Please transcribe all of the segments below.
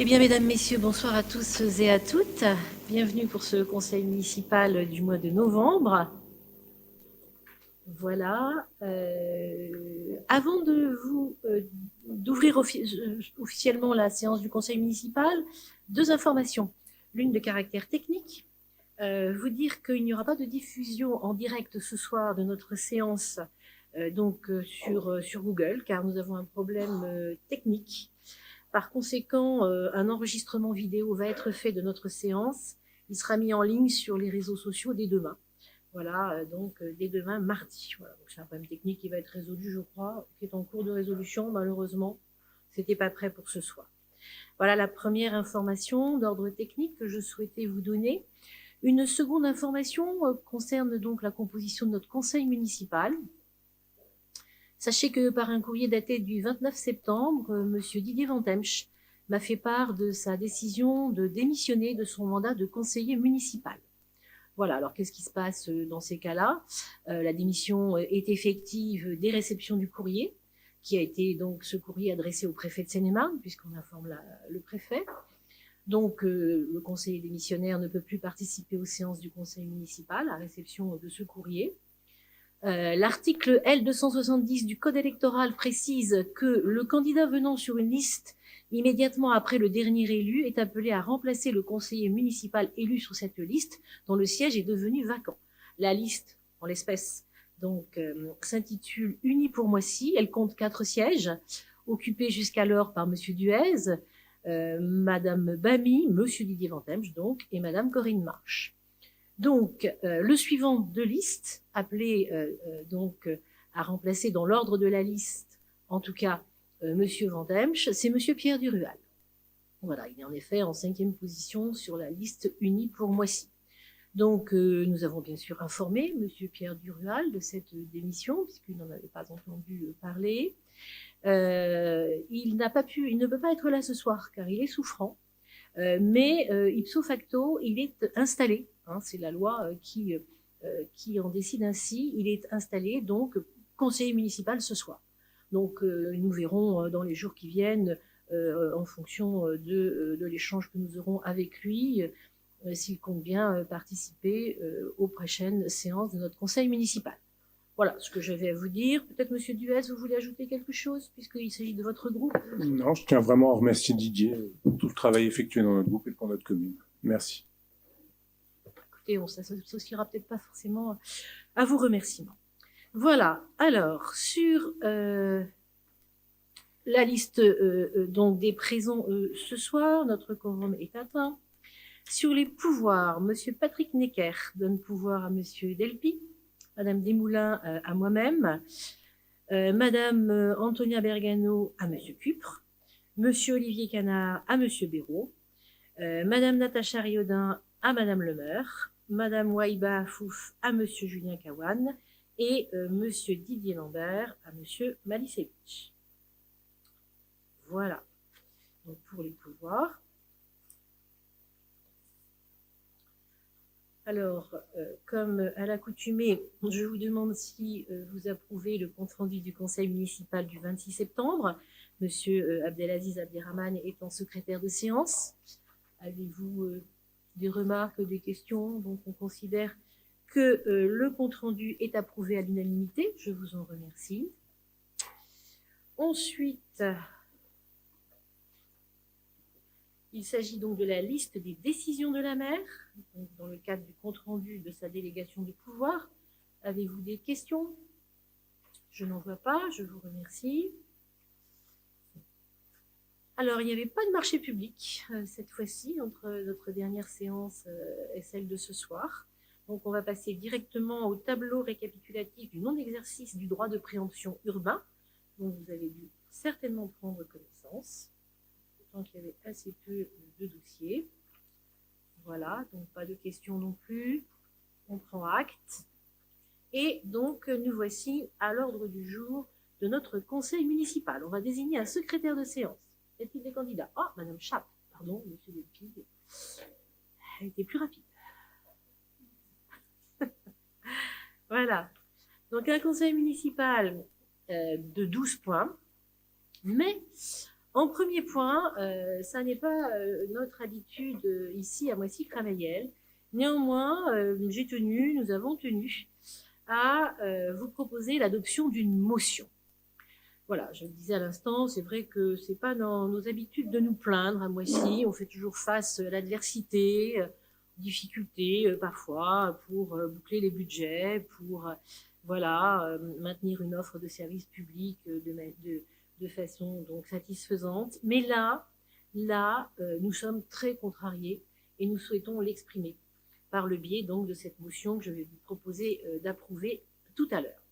Eh bien, mesdames, messieurs, bonsoir à tous et à toutes. Bienvenue pour ce conseil municipal du mois de novembre. Voilà. Avant d'ouvrir officiellement la séance du conseil municipal, deux informations. L'une de caractère technique. Vous dire qu'il n'y aura pas de diffusion en direct ce soir de notre séance sur Google, car nous avons un problème technique. Par conséquent, un enregistrement vidéo va être fait de notre séance. Il sera mis en ligne sur les réseaux sociaux dès demain. Voilà, dès demain, mardi. Voilà, c'est un problème technique qui va être résolu, je crois, qui est en cours de résolution. Malheureusement, c'était pas prêt pour ce soir. Voilà la première information d'ordre technique que je souhaitais vous donner. Une seconde information concerne donc la composition de notre conseil municipal. Sachez que par un courrier daté du 29 septembre, M. Didier Vantemsch m'a fait part de sa décision de démissionner de son mandat de conseiller municipal. Voilà, alors qu'est-ce qui se passe dans ces cas-là? La démission est effective dès réception du courrier, qui a été donc ce courrier adressé au préfet de Seine-et-Marne, puisqu'on informe le préfet. Donc, le conseiller démissionnaire ne peut plus participer aux séances du conseil municipal à réception de ce courrier. L'article L270 du Code électoral précise que le candidat venant sur une liste immédiatement après le dernier élu est appelé à remplacer le conseiller municipal élu sur cette liste dont le siège est devenu vacant. La liste, en l'espèce, s'intitule Unis pour Moissy. Elle compte 4 sièges, occupés jusqu'alors par M. Duez, Madame Bamy, M. Didier Vantemsch, donc, et Madame Corinne Marche. Donc, le suivant de liste, appelé à remplacer dans l'ordre de la liste, en tout cas, Monsieur Vantemsch, c'est Monsieur Pierre Durual. Voilà, il est en effet en 5e position sur la liste Unie pour Moissy. Donc, nous avons bien sûr informé Monsieur Pierre Durual de cette démission, puisqu'il n'en avait pas entendu parler. Il ne peut pas être là ce soir, car il est souffrant. Mais ipso facto, il est installé. Hein, c'est la loi qui en décide ainsi. Il est installé, donc, conseiller municipal ce soir. Donc, nous verrons dans les jours qui viennent, en fonction de l'échange que nous aurons avec lui, s'il compte bien participer aux prochaines séances de notre conseil municipal. Voilà ce que j'avais à vous dire. Peut-être, Monsieur Duez, vous voulez ajouter quelque chose, puisqu'il s'agit de votre groupe? Non, je tiens vraiment à remercier Didier pour tout le travail effectué dans notre groupe et pour notre commune. Merci. Écoutez, on ne s'associera peut-être pas forcément à vos remerciements. Voilà, alors, sur la liste donc des présents ce soir, notre quorum est atteint. Sur les pouvoirs, M. Patrick Necker donne pouvoir à M. Delpy, Mme Desmoulins à moi-même, Mme Antonia Bergano à M. Cupre, M. Olivier Canard à M. Béraud, Mme Natacha Riodin à Mme Lemaire, Mme Waïba Fouf à M. Julien Kawan et M. Didier Lambert à M. Malisevich. Voilà, donc pour les pouvoirs. Alors, comme à l'accoutumée, je vous demande si vous approuvez le compte-rendu du conseil municipal du 26 septembre. Monsieur Abdelaziz Abderrahmane étant secrétaire de séance. Avez-vous des remarques, des questions? Donc, on considère que le compte-rendu est approuvé à l'unanimité. Je vous en remercie. Ensuite, il s'agit donc de la liste des décisions de la maire, donc dans le cadre du compte-rendu de sa délégation de pouvoir. Avez-vous des questions? Je n'en vois pas, je vous remercie. Alors, il n'y avait pas de marché public cette fois-ci, entre notre dernière séance et celle de ce soir. Donc, on va passer directement au tableau récapitulatif du non-exercice du droit de préemption urbain, dont vous avez dû certainement prendre connaissance. Tant qu'il y avait assez peu de dossiers. Voilà, donc pas de questions non plus. On prend acte. Et donc, nous voici à l'ordre du jour de notre conseil municipal. On va désigner un secrétaire de séance. Y a-t-il des candidats? Ah, Madame Chappe, pardon, Monsieur Delpy. Elle était plus rapide. Voilà. Donc, un conseil municipal de 12 points. Mais En premier point, ça n'est pas notre habitude ici à Moissy-Cramayel. Néanmoins, nous avons tenu à vous proposer l'adoption d'une motion. Voilà, je le disais à l'instant, c'est vrai que c'est pas dans nos habitudes de nous plaindre à Moissy. On fait toujours face à l'adversité, difficultés parfois pour boucler les budgets, pour voilà maintenir une offre de services publics de façon donc satisfaisante. Mais là, nous sommes très contrariés et nous souhaitons l'exprimer par le biais donc de cette motion que je vais vous proposer d'approuver tout à l'heure.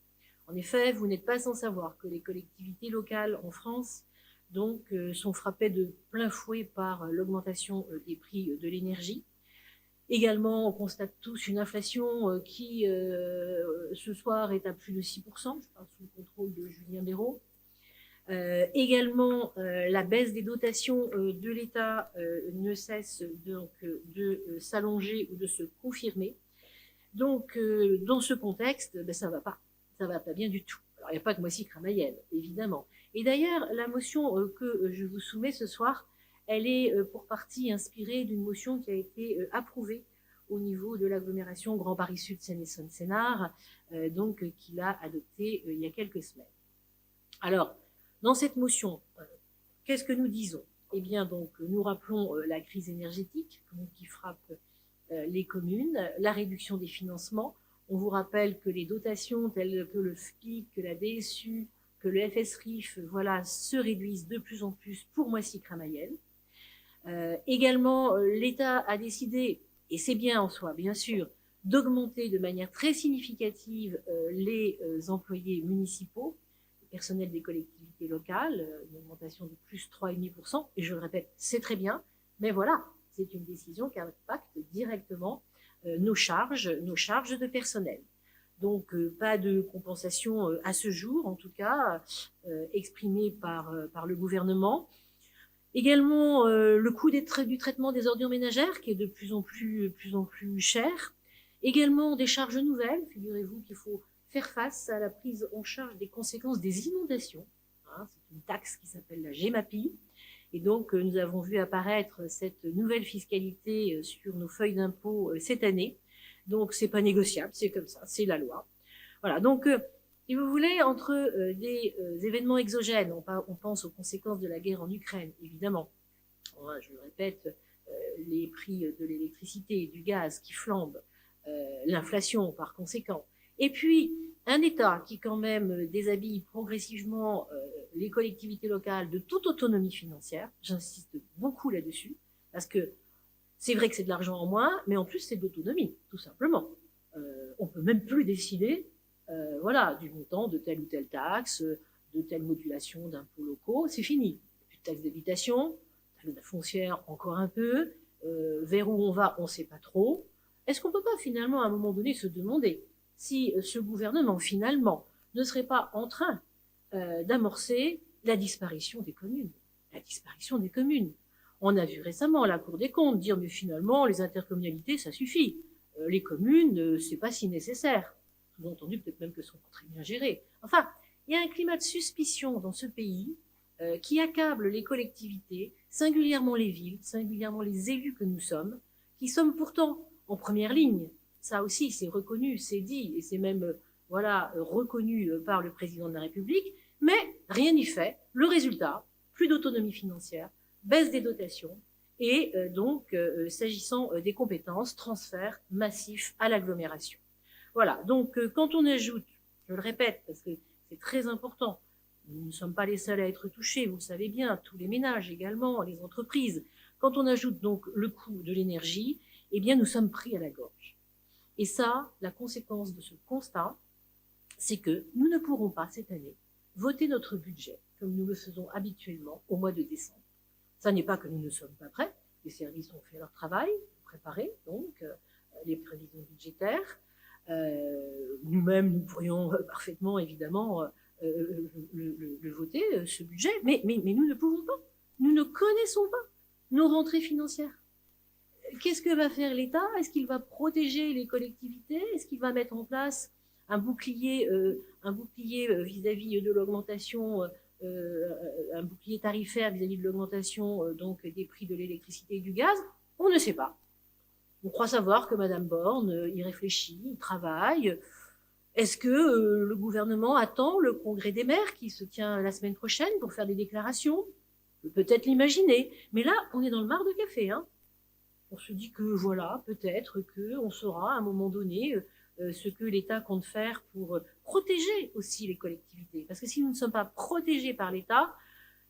En effet, vous n'êtes pas sans savoir que les collectivités locales en France donc, sont frappées de plein fouet par l'augmentation des prix de l'énergie. Également, on constate tous une inflation qui, ce soir, est à plus de 6%, je parle sous le contrôle de Julien Béraud. Également, la baisse des dotations de l'État ne cesse donc de s'allonger ou de se confirmer. Donc, dans ce contexte, ben, ça va pas bien du tout. Alors, il n'y a pas que Moissy-Cramayel, évidemment. Et d'ailleurs, la motion que je vous soumets ce soir, elle est pour partie inspirée d'une motion qui a été approuvée au niveau de l'agglomération Grand Paris Sud Seine-et-Saône-Sénart, donc qu'il a adoptée il y a quelques semaines. Alors, dans cette motion, qu'est-ce que nous disons? Eh bien, donc, nous rappelons la crise énergétique qui frappe les communes, la réduction des financements. On vous rappelle que les dotations telles que le FPIC, que la DSU, que le FSRIF, voilà, se réduisent de plus en plus pour Moissy-Cramayel. Également, l'État a décidé, et c'est bien en soi, bien sûr, d'augmenter de manière très significative les employés municipaux, le personnel des collectivités locales, une augmentation de plus 3,5%. Et je le répète, c'est très bien, mais voilà, c'est une décision qui impacte directement nos charges de personnel. Donc, pas de compensation à ce jour, en tout cas, exprimée par le gouvernement. Également, le coût du traitement des ordures ménagères, qui est de plus en plus cher. Également, des charges nouvelles. Figurez-vous qu'il faut faire face à la prise en charge des conséquences des inondations. Hein, c'est une taxe qui s'appelle la GEMAPI. Et donc, nous avons vu apparaître cette nouvelle fiscalité sur nos feuilles d'impôt cette année. Donc, c'est pas négociable, c'est comme ça, c'est la loi. Voilà, donc, si vous voulez, entre des événements exogènes, on pense aux conséquences de la guerre en Ukraine, évidemment. Je le répète, les prix de l'électricité et du gaz qui flambent, l'inflation par conséquent. Et puis, un État qui quand même déshabille progressivement les collectivités locales de toute autonomie financière, j'insiste beaucoup là-dessus, parce que c'est vrai que c'est de l'argent en moins, mais en plus c'est de l'autonomie, tout simplement. On peut même plus décider voilà, du montant de telle ou telle taxe, de telle modulation d'impôts locaux, c'est fini. Plus de taxe d'habitation, taxe foncière encore un peu, vers où on va, on ne sait pas trop. Est-ce qu'on ne peut pas finalement à un moment donné se demander si ce gouvernement finalement ne serait pas en train d'amorcer la disparition des communes? La disparition des communes. On a vu récemment la Cour des comptes dire mais finalement les intercommunalités ça suffit. Les communes c'est pas si nécessaire. Sous-entendu peut-être même que sont pas très bien gérées. Enfin, il y a un climat de suspicion dans ce pays qui accable les collectivités, singulièrement les villes, singulièrement les élus que nous sommes, qui sommes pourtant en première ligne. Ça aussi, c'est reconnu, c'est dit, et c'est même voilà reconnu par le président de la République, mais rien n'y fait. Le résultat, plus d'autonomie financière, baisse des dotations, et donc, s'agissant des compétences, transfert massif à l'agglomération. Voilà, donc quand on ajoute, je le répète, parce que c'est très important, nous ne sommes pas les seuls à être touchés, vous le savez bien, tous les ménages également, les entreprises. Quand on ajoute donc le coût de l'énergie, eh bien nous sommes pris à la gorge. Et ça, la conséquence de ce constat, c'est que nous ne pourrons pas cette année voter notre budget comme nous le faisons habituellement au mois de décembre. Ça n'est pas que nous ne sommes pas prêts, les services ont fait leur travail, préparé donc les prévisions budgétaires. Nous-mêmes, nous pourrions parfaitement, évidemment, le voter, ce budget, mais nous ne pouvons pas. Nous ne connaissons pas nos rentrées financières. Qu'est-ce que va faire l'État? Est-ce qu'il va protéger les collectivités? Est-ce qu'il va mettre en place un bouclier vis-à-vis de l'augmentation un bouclier tarifaire vis-à-vis de l'augmentation donc des prix de l'électricité et du gaz? On ne sait pas. On croit savoir que Madame Borne y réfléchit, y travaille. Est-ce que le gouvernement attend le congrès des maires qui se tient la semaine prochaine pour faire des déclarations? On peut peut-être l'imaginer. Mais là, on est dans le mar de café. Hein. On se dit que voilà, peut-être qu'on saura à un moment donné ce que l'État compte faire pour protéger aussi les collectivités. Parce que si nous ne sommes pas protégés par l'État,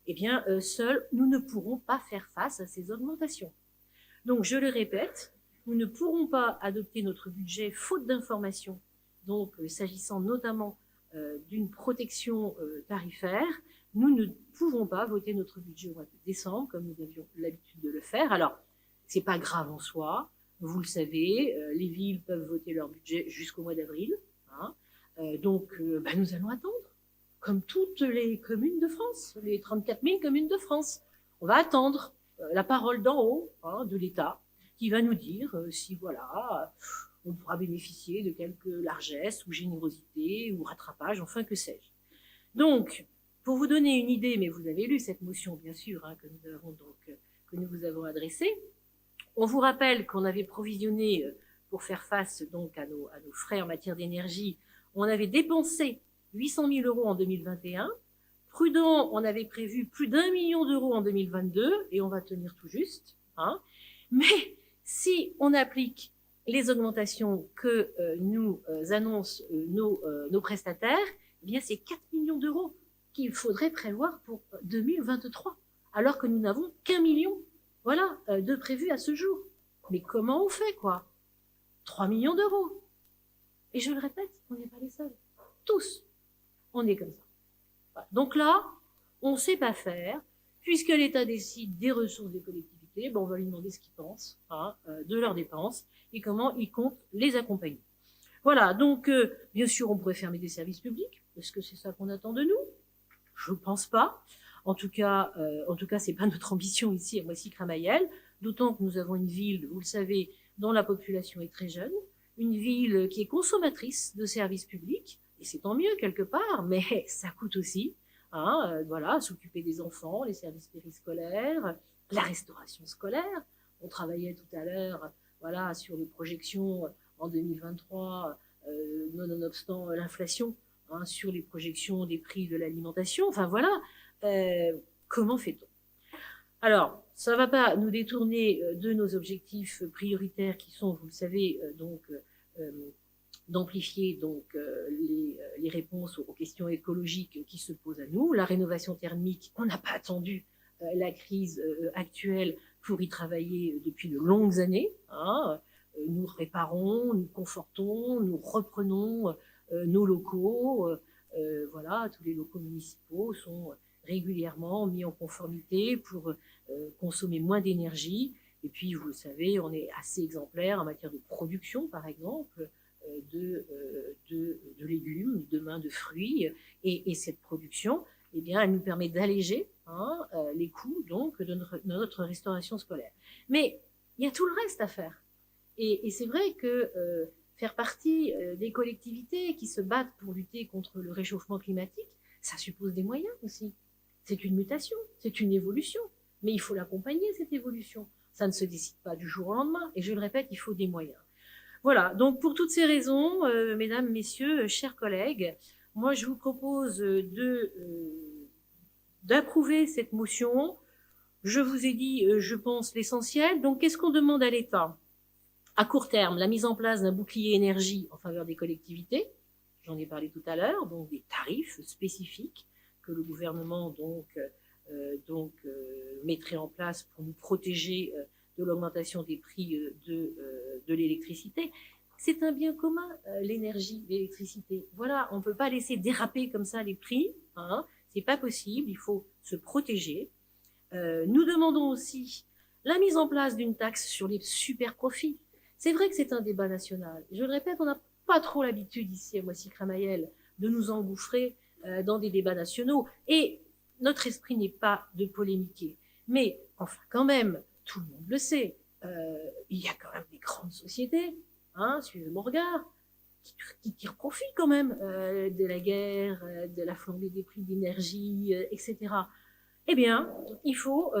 eh bien, seuls, nous ne pourrons pas faire face à ces augmentations. Donc, je le répète, nous ne pourrons pas adopter notre budget faute d'informations, donc s'agissant notamment d'une protection tarifaire. Nous ne pouvons pas voter notre budget au mois de décembre, comme nous avions l'habitude de le faire. Alors, c'est pas grave en soi. Vous le savez, les villes peuvent voter leur budget jusqu'au mois d'avril. Hein. Donc, nous allons attendre, comme toutes les communes de France, les 34 000 communes de France. On va attendre la parole d'en haut, hein, de l'État, qui va nous dire si, voilà, on pourra bénéficier de quelques largesses ou générosité ou rattrapage, enfin, que sais-je. Donc, pour vous donner une idée, mais vous avez lu cette motion, bien sûr, hein, que nous vous avons adressée, on vous rappelle qu'on avait provisionné, pour faire face donc à nos frais en matière d'énergie, on avait dépensé 800 000 euros en 2021. Prudent, on avait prévu plus d'1 million d'euros en 2022, et on va tenir tout juste. Hein. Mais si on applique les augmentations que nous annoncent nos prestataires, eh bien c'est 4 millions d'euros qu'il faudrait prévoir pour 2023, alors que nous n'avons qu'1 million. Voilà, de prévu à ce jour. Mais comment on fait, quoi? 3 millions d'euros. Et je le répète, on n'est pas les seuls. Tous, on est comme ça. Voilà. Donc là, on ne sait pas faire, puisque l'État décide des ressources des collectivités, on va lui demander ce qu'il pense hein, de leurs dépenses et comment il compte les accompagner. Voilà, donc bien sûr, on pourrait fermer des services publics. Est-ce que c'est ça qu'on attend de nous? Je ne pense pas. En tout cas, c'est pas notre ambition ici à Moissy-Cramayel, d'autant que nous avons une ville, vous le savez, dont la population est très jeune, une ville qui est consommatrice de services publics, et c'est tant mieux quelque part, mais ça coûte aussi. Hein, voilà, s'occuper des enfants, les services périscolaires, la restauration scolaire. On travaillait tout à l'heure, voilà, sur les projections en 2023, nonobstant l'inflation, hein, sur les projections des prix de l'alimentation. Enfin voilà. Comment fait-on? Alors, ça ne va pas nous détourner de nos objectifs prioritaires qui sont, vous le savez, d'amplifier les réponses aux questions écologiques qui se posent à nous. La rénovation thermique, on n'a pas attendu la crise actuelle pour y travailler depuis de longues années. Hein. Nous réparons, nous confortons, nous reprenons nos locaux. Voilà, tous les locaux municipaux sont régulièrement mis en conformité pour consommer moins d'énergie. Et puis, vous le savez, on est assez exemplaire en matière de production, par exemple, de légumes, demain de fruits. Et cette production, eh bien, elle nous permet d'alléger hein, les coûts donc, de notre restauration scolaire. Mais il y a tout le reste à faire. Et c'est vrai que faire partie des collectivités qui se battent pour lutter contre le réchauffement climatique, ça suppose des moyens aussi. C'est une mutation, c'est une évolution, mais il faut l'accompagner, cette évolution. Ça ne se décide pas du jour au lendemain, et je le répète, il faut des moyens. Voilà, donc pour toutes ces raisons, mesdames, messieurs, chers collègues, moi je vous propose d'approuver cette motion. Je vous ai dit, je pense, l'essentiel. Donc qu'est-ce qu'on demande à l'État? À court terme, la mise en place d'un bouclier énergie en faveur des collectivités, j'en ai parlé tout à l'heure, donc des tarifs spécifiques que le gouvernement mettrait en place pour nous protéger de l'augmentation des prix de l'électricité. C'est un bien commun, l'énergie, l'électricité. Voilà, on ne peut pas laisser déraper comme ça les prix. Hein. C'est pas possible, il faut se protéger. Nous demandons aussi la mise en place d'une taxe sur les super profits. C'est vrai que c'est un débat national. Je le répète, on n'a pas trop l'habitude ici à Moissy-Cramayel de nous engouffrer dans des débats nationaux. Et notre esprit n'est pas de polémiquer. Mais enfin, quand même, tout le monde le sait, il y a quand même des grandes sociétés, hein, suivez mon regard, qui tirent profit quand même de la guerre, de la flambée des prix de l'énergie, etc. Eh bien, il faut,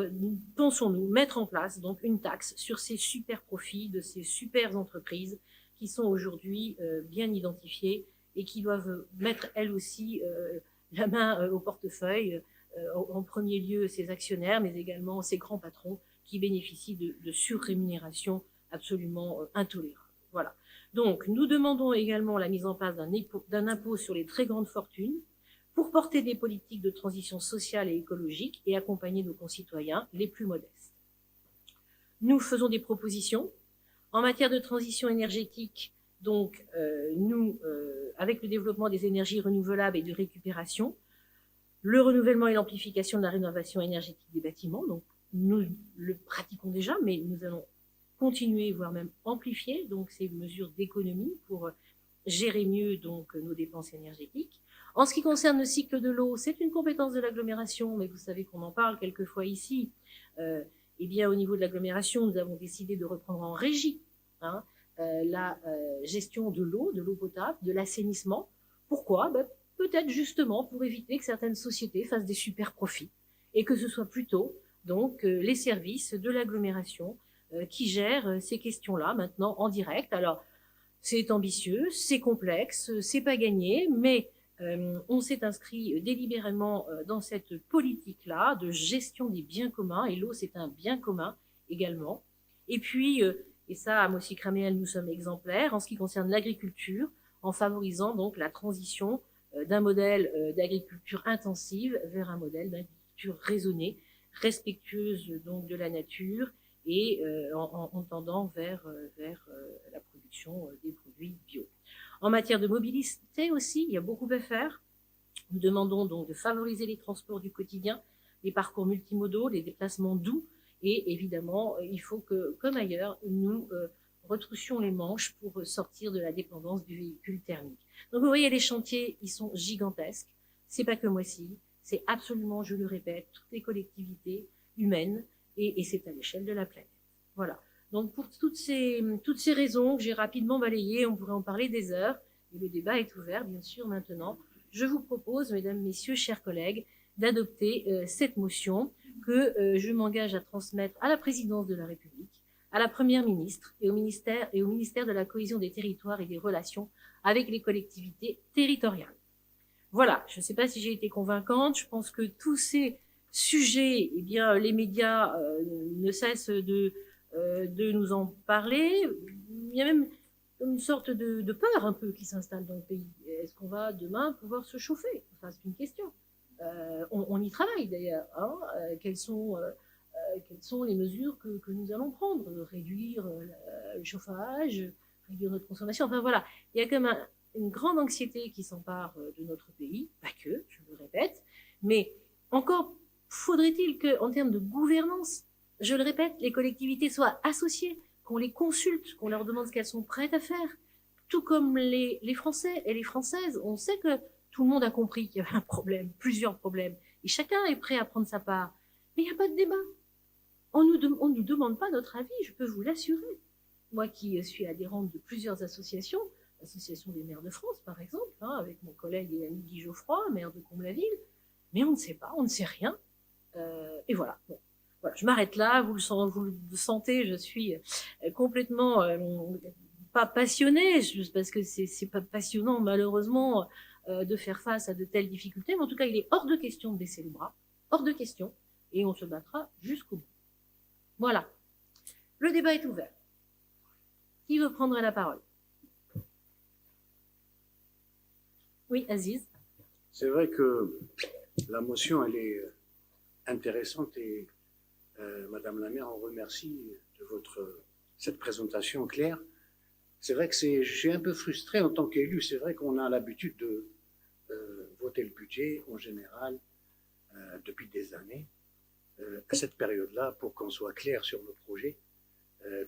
pensons-nous, mettre en place donc une taxe sur ces super profits de ces super entreprises qui sont aujourd'hui bien identifiées et qui doivent mettre elles aussi la main au portefeuille, en premier lieu ces actionnaires, mais également ces grands patrons qui bénéficient de surrémunération absolument intolérables. Voilà. Donc, nous demandons également la mise en place d'un impôt sur les très grandes fortunes pour porter des politiques de transition sociale et écologique et accompagner nos concitoyens les plus modestes. Nous faisons des propositions en matière de transition énergétique. Donc, avec le développement des énergies renouvelables et de récupération, le renouvellement et l'amplification de la rénovation énergétique des bâtiments, donc nous le pratiquons déjà, mais nous allons continuer, voire même amplifier donc ces mesures d'économie pour gérer mieux donc nos dépenses énergétiques. En ce qui concerne le cycle de l'eau, c'est une compétence de l'agglomération, mais vous savez qu'on en parle quelquefois ici. Eh bien, au niveau de l'agglomération, nous avons décidé de reprendre en régie la gestion de l'eau potable, de l'assainissement. Pourquoi? Peut-être justement pour éviter que certaines sociétés fassent des super profits et que ce soit plutôt donc les services de l'agglomération qui gèrent ces questions-là maintenant en direct. Alors, c'est ambitieux, c'est complexe, c'est pas gagné, mais on s'est inscrit délibérément dans cette politique-là de gestion des biens communs, et l'eau, c'est un bien commun également. Et puis, et ça, à Mossy-Craméel, nous sommes exemplaires en ce qui concerne l'agriculture, en favorisant donc la transition d'un modèle d'agriculture intensive vers un modèle d'agriculture raisonnée, respectueuse donc de la nature et en tendant vers la production des produits bio. En matière de mobilité aussi, il y a beaucoup à faire. Nous demandons donc de favoriser les transports du quotidien, les parcours multimodaux, les déplacements doux, et évidemment, il faut que, comme ailleurs, nous retroussions les manches pour sortir de la dépendance du véhicule thermique. Donc vous voyez, les chantiers, ils sont gigantesques. C'est pas que Moissy, c'est absolument, je le répète, toutes les collectivités humaines, et c'est à l'échelle de la planète. Voilà. Donc pour toutes ces raisons que j'ai rapidement balayées, on pourrait en parler des heures, et le débat est ouvert, bien sûr, maintenant. Je vous propose, mesdames, messieurs, chers collègues, d'adopter cette motion que je m'engage à transmettre à la présidence de la République, à la Première ministre et au ministère de la cohésion des territoires et des relations avec les collectivités territoriales. Voilà, je ne sais pas si j'ai été convaincante, je pense que tous ces sujets, eh bien, les médias ne cessent de nous en parler. Il y a même une sorte de peur un peu qui s'installe dans le pays. Est-ce qu'on va demain pouvoir se chauffer? Enfin, c'est une question. On y travaille d'ailleurs. Quelles sont les mesures que nous allons prendre? Réduire le chauffage, réduire notre consommation. Enfin voilà, il y a quand même une grande anxiété qui s'empare de notre pays, pas que, je le répète, mais encore faudrait-il qu'en termes de gouvernance, je le répète, les collectivités soient associées, qu'on les consulte, qu'on leur demande ce qu'elles sont prêtes à faire. Tout comme les Français et les Françaises, on sait que tout le monde a compris qu'il y avait un problème, plusieurs problèmes, et chacun est prêt à prendre sa part. Mais il n'y a pas de débat. On ne nous demande pas notre avis, je peux vous l'assurer. Moi qui suis adhérente de plusieurs associations, l'Association des maires de France par exemple, avec mon collègue et ami Guy Geoffroy, maire de Comble-la-Ville, mais on ne sait pas, on ne sait rien. Et voilà. Bon. Voilà, je m'arrête là, vous le sentez, je suis complètement pas passionnée, parce que c'est pas passionnant malheureusement de faire face à de telles difficultés, mais en tout cas il est hors de question de baisser les bras, hors de question, et on se battra jusqu'au bout. Voilà, le débat est ouvert. Qui veut prendre la parole? Oui, Aziz. C'est vrai que la motion, elle est intéressante et Madame la maire, on remercie de cette présentation claire. C'est vrai que je suis un peu frustré en tant qu'élu. C'est vrai qu'on a l'habitude de voter le budget en général depuis des années à cette période-là pour qu'on soit clair sur nos projets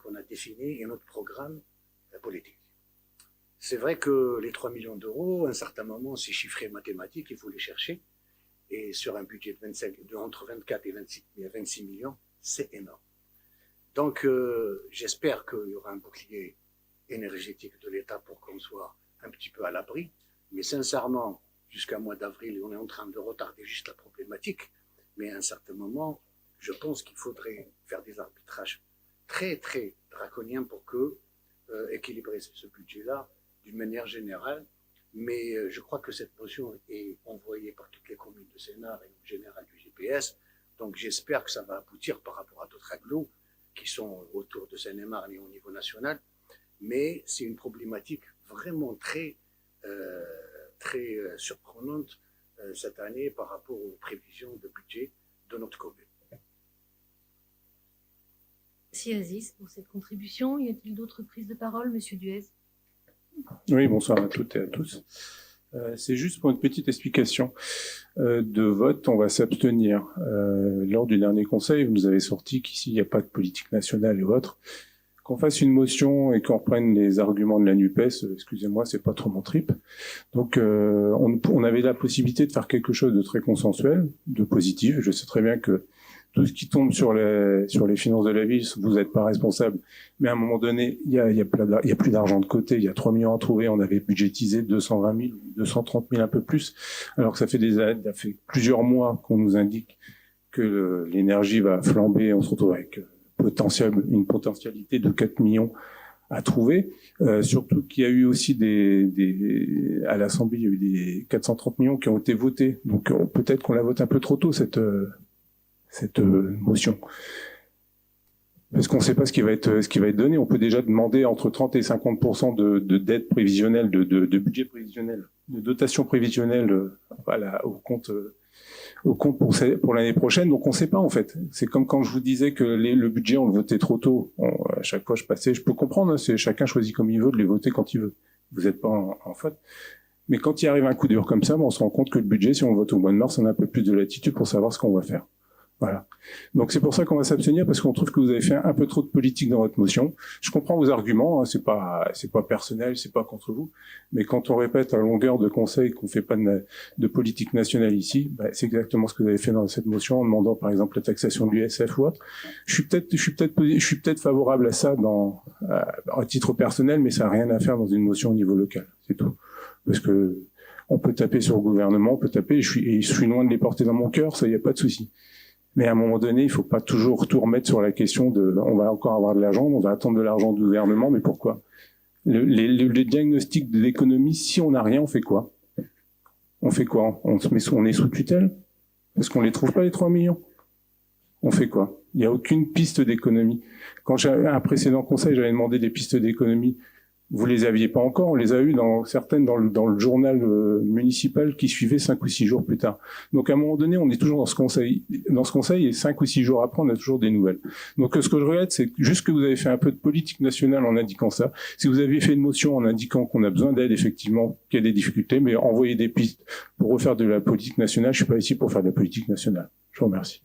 qu'on a définis et notre programme politique. C'est vrai que les 3 millions d'euros, à un certain moment, c'est chiffré mathématique, il faut les chercher. Et sur un budget entre 24 et 26 millions, c'est énorme. Donc, j'espère qu'il y aura un bouclier énergétique de l'État pour qu'on soit un petit peu à l'abri. Mais sincèrement, jusqu'à mois d'avril, on est en train de retarder juste la problématique. Mais à un certain moment, je pense qu'il faudrait faire des arbitrages très, très draconiens pour équilibrer ce budget-là d'une manière générale. Mais je crois que cette motion est envoyée par toutes les communes de Sénart et en général du GPS. Donc j'espère que ça va aboutir par rapport à d'autres agglos qui sont autour de Seine-et-Marne et au niveau national. Mais c'est une problématique vraiment très surprenante cette année par rapport aux prévisions de budget de notre commune. Merci Aziz pour cette contribution. Y a-t-il d'autres prises de parole, Monsieur Duez? Oui, bonsoir à toutes et à tous. C'est juste pour une petite explication de vote, on va s'abstenir. Lors du dernier conseil, vous nous avez sorti qu'ici, il n'y a pas de politique nationale et autres. Qu'on fasse une motion et qu'on reprenne les arguments de la NUPES, excusez-moi, c'est pas trop mon trip. Donc, on avait la possibilité de faire quelque chose de très consensuel, de positif. Je sais très bien que tout ce qui tombe sur les finances de la ville, vous n'êtes pas responsable. Mais à un moment donné, il y a plus d'argent de côté. Il y a 3 millions à trouver. On avait budgétisé 220 000, 230 000, un peu plus. Alors que ça fait plusieurs mois qu'on nous indique que l'énergie va flamber. On se retrouve avec une potentialité de 4 millions à trouver. Surtout qu'il y a eu aussi à l'Assemblée, il y a eu des 430 millions qui ont été votés. Donc peut-être qu'on la vote un peu trop tôt, cette motion. Parce qu'on ne sait pas ce qui va être donné. On peut déjà demander entre 30 et 50% de dette prévisionnelle, de budget prévisionnel, de dotation prévisionnelle au compte pour l'année prochaine. Donc on ne sait pas en fait. C'est comme quand je vous disais que le budget on le votait trop tôt. À chaque fois je peux comprendre, hein, chacun choisit comme il veut de les voter quand il veut. Vous n'êtes pas en faute. Mais quand il arrive un coup dur comme ça, on se rend compte que le budget, si on le vote au mois de mars, on a un peu plus de latitude pour savoir ce qu'on va faire. Voilà. Donc c'est pour ça qu'on va s'abstenir, parce qu'on trouve que vous avez fait un peu trop de politique dans votre motion. Je comprends vos arguments, hein, c'est pas personnel, c'est pas contre vous, mais quand on répète à longueur de conseil qu'on fait pas de politique nationale ici, c'est exactement ce que vous avez fait dans cette motion en demandant par exemple la taxation de l'USF ou autre. Je suis peut-être favorable à ça à titre personnel, mais ça n'a rien à faire dans une motion au niveau local, c'est tout. Parce que on peut taper sur le gouvernement, on peut taper, je suis loin de les porter dans mon cœur, ça y a pas de souci. Mais à un moment donné, il faut pas toujours tout remettre sur la question on va encore avoir de l'argent, on va attendre de l'argent du gouvernement, mais pourquoi? Le diagnostic de l'économie, si on n'a rien, on fait quoi? On fait quoi? On est sous tutelle? Parce qu'on les trouve pas, les 3 millions? On fait quoi? Il n'y a aucune piste d'économie. Quand j'avais un précédent conseil, j'avais demandé des pistes d'économie. Vous les aviez pas encore, on les a eues certaines dans le journal municipal qui suivait 5 ou 6 jours plus tard. Donc à un moment donné, on est toujours dans ce conseil et 5 ou 6 jours après, on a toujours des nouvelles. Donc ce que je regrette, c'est juste que vous avez fait un peu de politique nationale en indiquant ça. Si vous aviez fait une motion en indiquant qu'on a besoin d'aide, effectivement, qu'il y a des difficultés, mais envoyer des pistes pour refaire de la politique nationale, je suis pas ici pour faire de la politique nationale. Je vous remercie.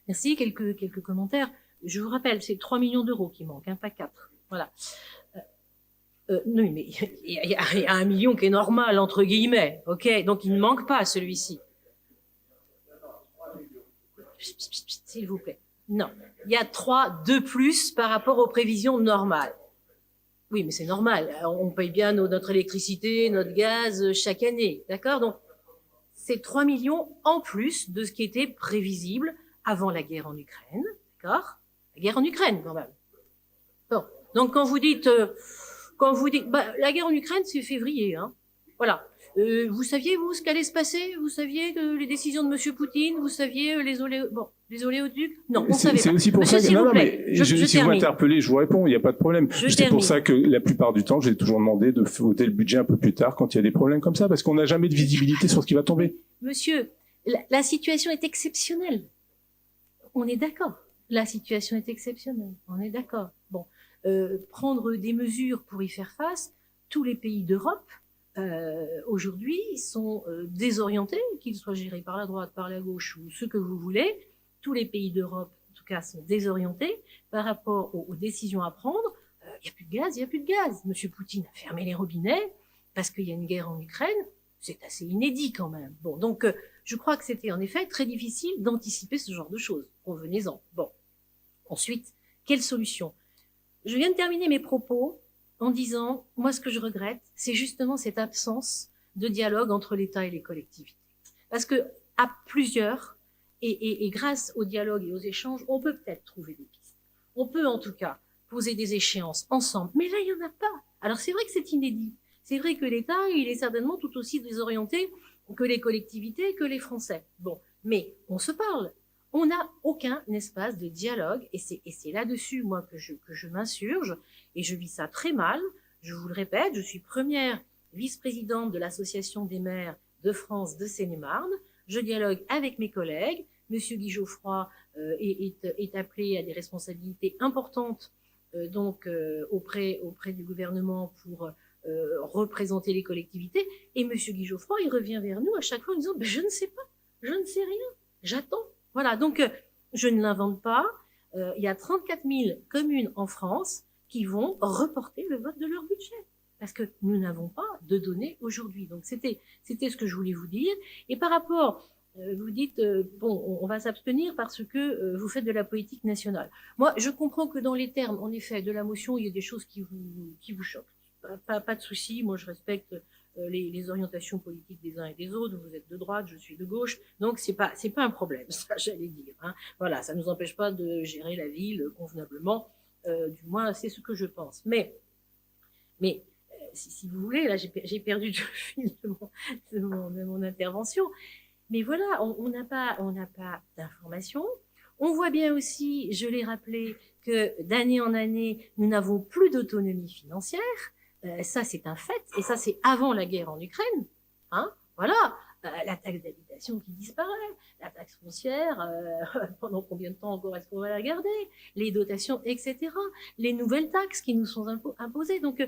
Merci. Quelques commentaires. Je vous rappelle, c'est 3 millions d'euros qui manquent, hein, pas 4. Voilà. Non, mais il y a 1 million qui est normal, entre guillemets, ok? Donc il ne manque pas celui-ci. S'il vous plaît. Non, il y a 3 de plus par rapport aux prévisions normales. Oui, mais c'est normal. On paye bien notre électricité, notre gaz chaque année, d'accord? Donc c'est 3 millions en plus de ce qui était prévisible avant la guerre en Ukraine, d'accord? La guerre en Ukraine, quand même. Bon, donc quand vous dites la guerre en Ukraine, c'est février, hein. Voilà. Vous saviez, vous, ce qu'allait se passer? Vous saviez les décisions de Monsieur Poutine? Vous saviez les oléoducs? Non, on savait pas. C'est aussi pour ça que, si vous m'interpellez, je vous réponds, il n'y a pas de problème. C'est pour ça que la plupart du temps, j'ai toujours demandé de voter le budget un peu plus tard quand il y a des problèmes comme ça, parce qu'on n'a jamais de visibilité sur ce qui va tomber. Monsieur, la situation est exceptionnelle. On est d'accord. La situation est exceptionnelle. On est d'accord. Bon. Prendre des mesures pour y faire face, tous les pays d'Europe aujourd'hui sont désorientés, qu'ils soient gérés par la droite, par la gauche ou ce que vous voulez. Tous les pays d'Europe, en tout cas, sont désorientés par rapport aux décisions à prendre. Il n'y a plus de gaz, il n'y a plus de gaz. Monsieur Poutine a fermé les robinets parce qu'il y a une guerre en Ukraine. C'est assez inédit quand même. Bon, donc je crois que c'était en effet très difficile d'anticiper ce genre de choses. Revenez-en. Bon. Ensuite, quelle solution? Je viens de terminer mes propos en disant, moi ce que je regrette, c'est justement cette absence de dialogue entre l'État et les collectivités. Parce que à plusieurs, et grâce au dialogue et aux échanges, on peut peut-être trouver des pistes. On peut en tout cas poser des échéances ensemble. Mais là, il n'y en a pas. Alors c'est vrai que c'est inédit. C'est vrai que l'État, il est certainement tout aussi désorienté que les collectivités, que les Français. Bon, mais on se parle. On n'a aucun espace de dialogue, et c'est là-dessus, moi, que je m'insurge, et je vis ça très mal. Je vous le répète, je suis première vice-présidente de l'Association des maires de France de Seine-et-Marne. Je dialogue avec mes collègues. Monsieur Guy Geoffroy est appelé à des responsabilités importantes auprès du gouvernement pour représenter les collectivités. Et Monsieur Guy Geoffroy, il revient vers nous à chaque fois en disant je ne sais pas, je ne sais rien, j'attends. Voilà, donc je ne l'invente pas. Il y a 34 000 communes en France qui vont reporter le vote de leur budget parce que nous n'avons pas de données aujourd'hui. Donc c'était ce que je voulais vous dire. Et par rapport, vous dites bon, on va s'abstenir parce que vous faites de la politique nationale. Moi, je comprends que dans les termes, en effet, de la motion, il y a des choses qui vous choquent. Pas de souci. Moi, je respecte les orientations politiques des uns et des autres. Vous êtes de droite, je suis de gauche, donc c'est pas un problème, ça, j'allais dire. Hein. Voilà, ça nous empêche pas de gérer la ville convenablement. Du moins, c'est ce que je pense. Mais si vous voulez, là, j'ai perdu le fil de mon intervention. Mais voilà, on n'a pas d'informations. On voit bien aussi, je l'ai rappelé, que d'année en année, nous n'avons plus d'autonomie financière. Ça, c'est un fait. Et ça, c'est avant la guerre en Ukraine. Hein, voilà. La taxe d'habitation qui disparaît, la taxe foncière, pendant combien de temps encore est-ce qu'on va la garder, les dotations, etc., les nouvelles taxes qui nous sont imposées. Donc,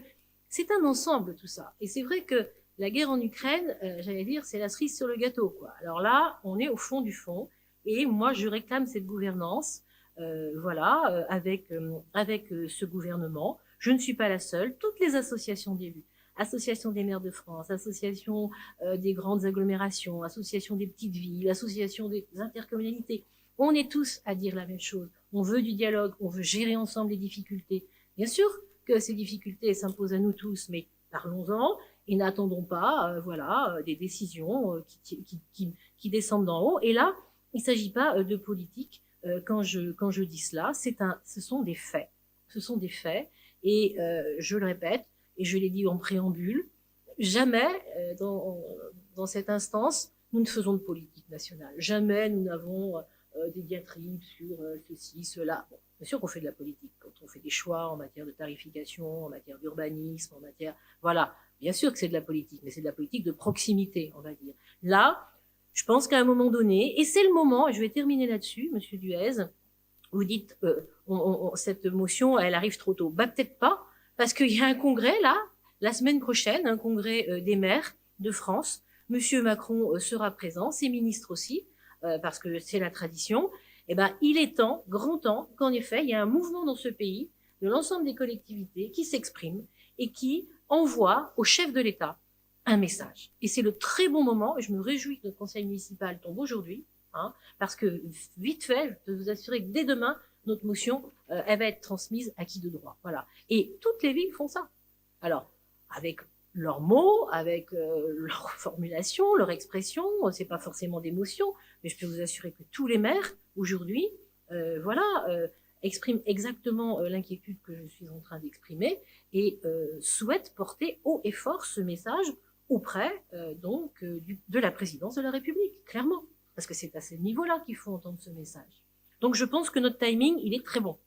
c'est un ensemble, tout ça. Et c'est vrai que la guerre en Ukraine, j'allais dire, c'est la cerise sur le gâteau, quoi. Alors là, on est au fond du fond. Et moi, je réclame cette gouvernance, avec ce gouvernement. Je ne suis pas la seule. Toutes les associations d'élus, Association des maires de France, Association des grandes agglomérations, Association des petites villes, Association des intercommunalités, on est tous à dire la même chose. On veut du dialogue, on veut gérer ensemble les difficultés. Bien sûr que ces difficultés s'imposent à nous tous, mais parlons-en et n'attendons pas des décisions qui descendent d'en haut. Et là, il ne s'agit pas de politique quand je dis cela. Ce sont des faits. Ce sont des faits. Et je le répète, et je l'ai dit en préambule, jamais dans cette instance, nous ne faisons de politique nationale. Jamais nous n'avons des diatribes sur ceci, cela. Bon, bien sûr qu'on fait de la politique quand on fait des choix en matière de tarification, en matière d'urbanisme, en matière... Voilà, bien sûr que c'est de la politique, mais c'est de la politique de proximité, on va dire. Là, je pense qu'à un moment donné, et c'est le moment, et je vais terminer là-dessus, Monsieur Duez, vous dites, cette motion, elle arrive trop tôt. Bah, peut-être pas, parce qu'il y a un congrès, là, la semaine prochaine, un congrès des maires de France. Monsieur Macron sera présent, ses ministres aussi, parce que c'est la tradition. Eh ben, il est temps, grand temps, qu'en effet, il y a un mouvement dans ce pays, de l'ensemble des collectivités, qui s'exprime et qui envoie au chef de l'État un message. Et c'est le très bon moment, et je me réjouis que notre conseil municipal tombe aujourd'hui, hein, parce que vite fait, je peux vous assurer que dès demain, notre motion, elle va être transmise à qui de droit. Voilà. Et toutes les villes font ça. Alors, avec leurs mots, avec leur formulation, leur expression, c'est pas forcément des motions, mais je peux vous assurer que tous les maires, aujourd'hui, expriment exactement l'inquiétude que je suis en train d'exprimer et souhaitent porter haut et fort ce message auprès de la présidence de la République, clairement. Parce que c'est à ce niveau-là qu'il faut entendre ce message. Donc je pense que notre timing, il est très bon.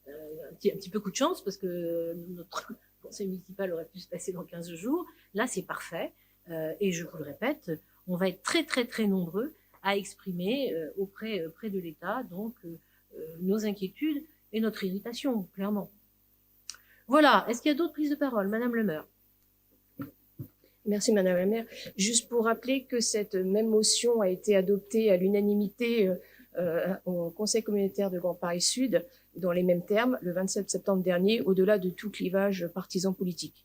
Un petit peu coup de chance, parce que notre conseil municipal aurait pu se passer dans 15 jours. Là, c'est parfait. Et je vous le répète, on va être très, très, très nombreux à exprimer auprès de l'État donc nos inquiétudes et notre irritation, clairement. Voilà. Est-ce qu'il y a d'autres prises de parole? Madame le maire. Merci Madame la maire. Juste pour rappeler que cette même motion a été adoptée à l'unanimité au Conseil communautaire de Grand Paris Sud, dans les mêmes termes, le 27 septembre dernier, au-delà de tout clivage partisan politique.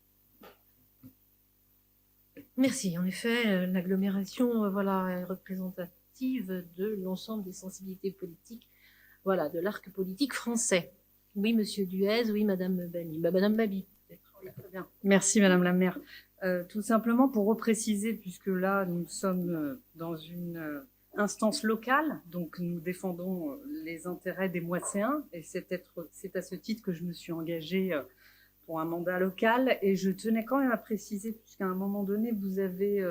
Merci. En effet, l'agglomération est représentative de l'ensemble des sensibilités politiques, de l'arc politique français. Oui, Monsieur Duez, oui, Madame Bani. Madame Babi, peut-être. Très bien. Merci Madame la maire. Tout simplement pour repréciser, puisque là nous sommes dans une instance locale, donc nous défendons les intérêts des Moisséens, et c'est à ce titre que je me suis engagée pour un mandat local, et je tenais quand même à préciser, puisqu'à un moment donné vous avez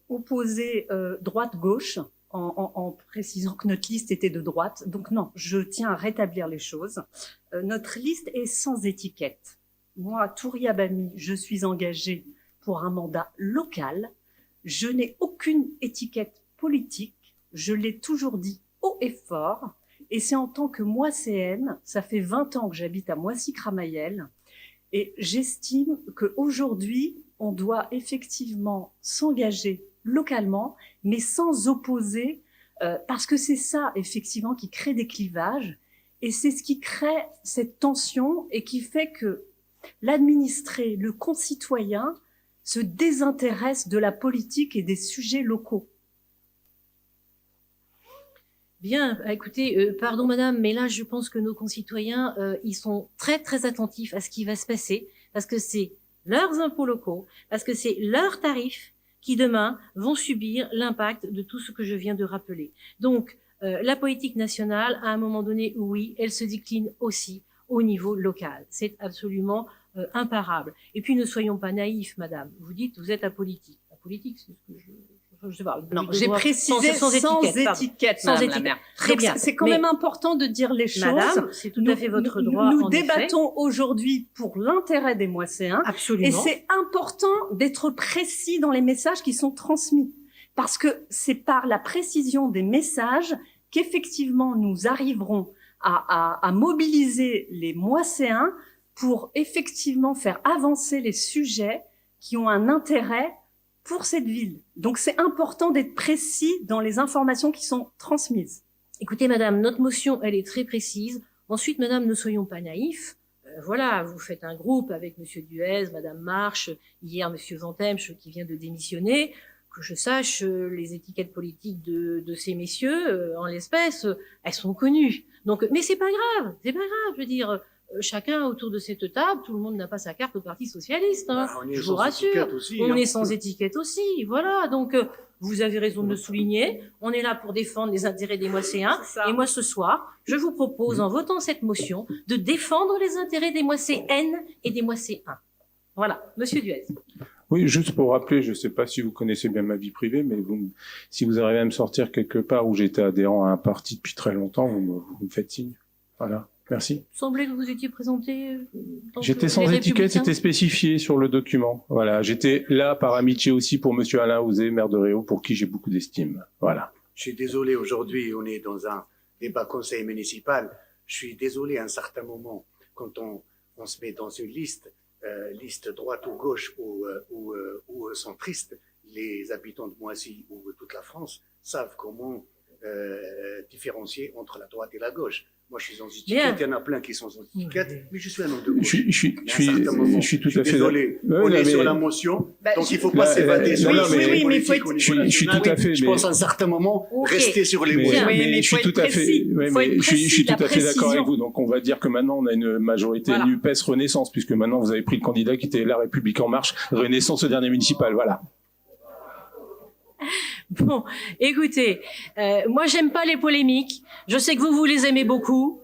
opposé droite-gauche en précisant que notre liste était de droite. Donc non, je tiens à rétablir les choses. Notre liste est sans étiquette. Moi, Touria Bami, je suis engagée pour un mandat local. Je n'ai aucune étiquette politique. Je l'ai toujours dit haut et fort. Et c'est en tant que Moisséenne, ça fait 20 ans que j'habite à Moissy-Cramayel. Et j'estime qu'aujourd'hui, on doit effectivement s'engager localement, mais sans opposer, parce que c'est ça, effectivement, qui crée des clivages. Et c'est ce qui crée cette tension et qui fait que l'administré, le concitoyen, se désintéresse de la politique et des sujets locaux. Bien, écoutez, pardon madame, mais là je pense que nos concitoyens, ils sont très très attentifs à ce qui va se passer, parce que c'est leurs impôts locaux, parce que c'est leurs tarifs qui demain vont subir l'impact de tout ce que je viens de rappeler. Donc, la politique nationale, à un moment donné, oui, elle se décline aussi au niveau local. C'est absolument imparable. Et puis, ne soyons pas naïfs, madame. Vous dites, vous êtes apolitique. La politique, c'est ce que je sais pas. Non, j'ai précisé sans étiquette, madame la maire. Très bien. C'est quand même important de dire les choses. Madame, c'est tout à fait votre droit. Nous débattons aujourd'hui pour l'intérêt des Moisséens. Absolument. Et c'est important d'être précis dans les messages qui sont transmis. Parce que c'est par la précision des messages qu'effectivement nous arriverons à mobiliser les Moisséens pour effectivement faire avancer les sujets qui ont un intérêt pour cette ville. Donc c'est important d'être précis dans les informations qui sont transmises. Écoutez madame, notre motion, elle est très précise. Ensuite, madame, ne soyons pas naïfs. Voilà, vous faites un groupe avec monsieur Duez, madame Marche, hier monsieur Vantemche qui vient de démissionner. Que je sache, les étiquettes politiques de ces messieurs, en l'espèce, elles sont connues. Donc, mais c'est pas grave, je veux dire, chacun autour de cette table, tout le monde n'a pas sa carte au Parti socialiste, hein. Je vous rassure. On est sans étiquette aussi, voilà. Donc, vous avez raison de le souligner. On est là pour défendre les intérêts des Moisséens. Et moi, ce soir, je vous propose, en votant cette motion, de défendre les intérêts des Moisséennes et des Moisséens. Voilà, monsieur Duez. Oui, juste pour rappeler, je ne sais pas si vous connaissez bien ma vie privée, mais si vous arrivez à me sortir quelque part où j'étais adhérent à un parti depuis très longtemps, vous me faites signe. Voilà, merci. Il semblait que vous étiez présenté. J'étais sans étiquette, c'était spécifié sur le document. Voilà, j'étais là par amitié aussi pour monsieur Alain Ouzé, maire de Réau, pour qui j'ai beaucoup d'estime. Voilà. Je suis désolé, aujourd'hui, on est dans un débat conseil municipal. Je suis désolé, à un certain moment, quand on se met dans une liste droite ou gauche ou centriste, les habitants de Moissy ou de toute la France savent comment différencier entre la droite et la gauche. Moi, je suis sans étiquette, il y en a plein qui sont sans étiquette, mais je suis un homme de gauche. Je suis tout à fait désolé. On est sur la motion, donc il ne faut pas s'évader sur la oui, mais je suis tout à fait. Je pense à un certain moment rester sur les mots. Mais je suis tout à fait. Je suis tout à fait d'accord avec vous. Donc on va dire que maintenant on a une majorité NUPES Renaissance, puisque maintenant vous avez pris le candidat qui était La République en Marche, Renaissance au dernier municipal. Voilà. Bon, écoutez, moi j'aime pas les polémiques. Je sais que vous les aimez beaucoup.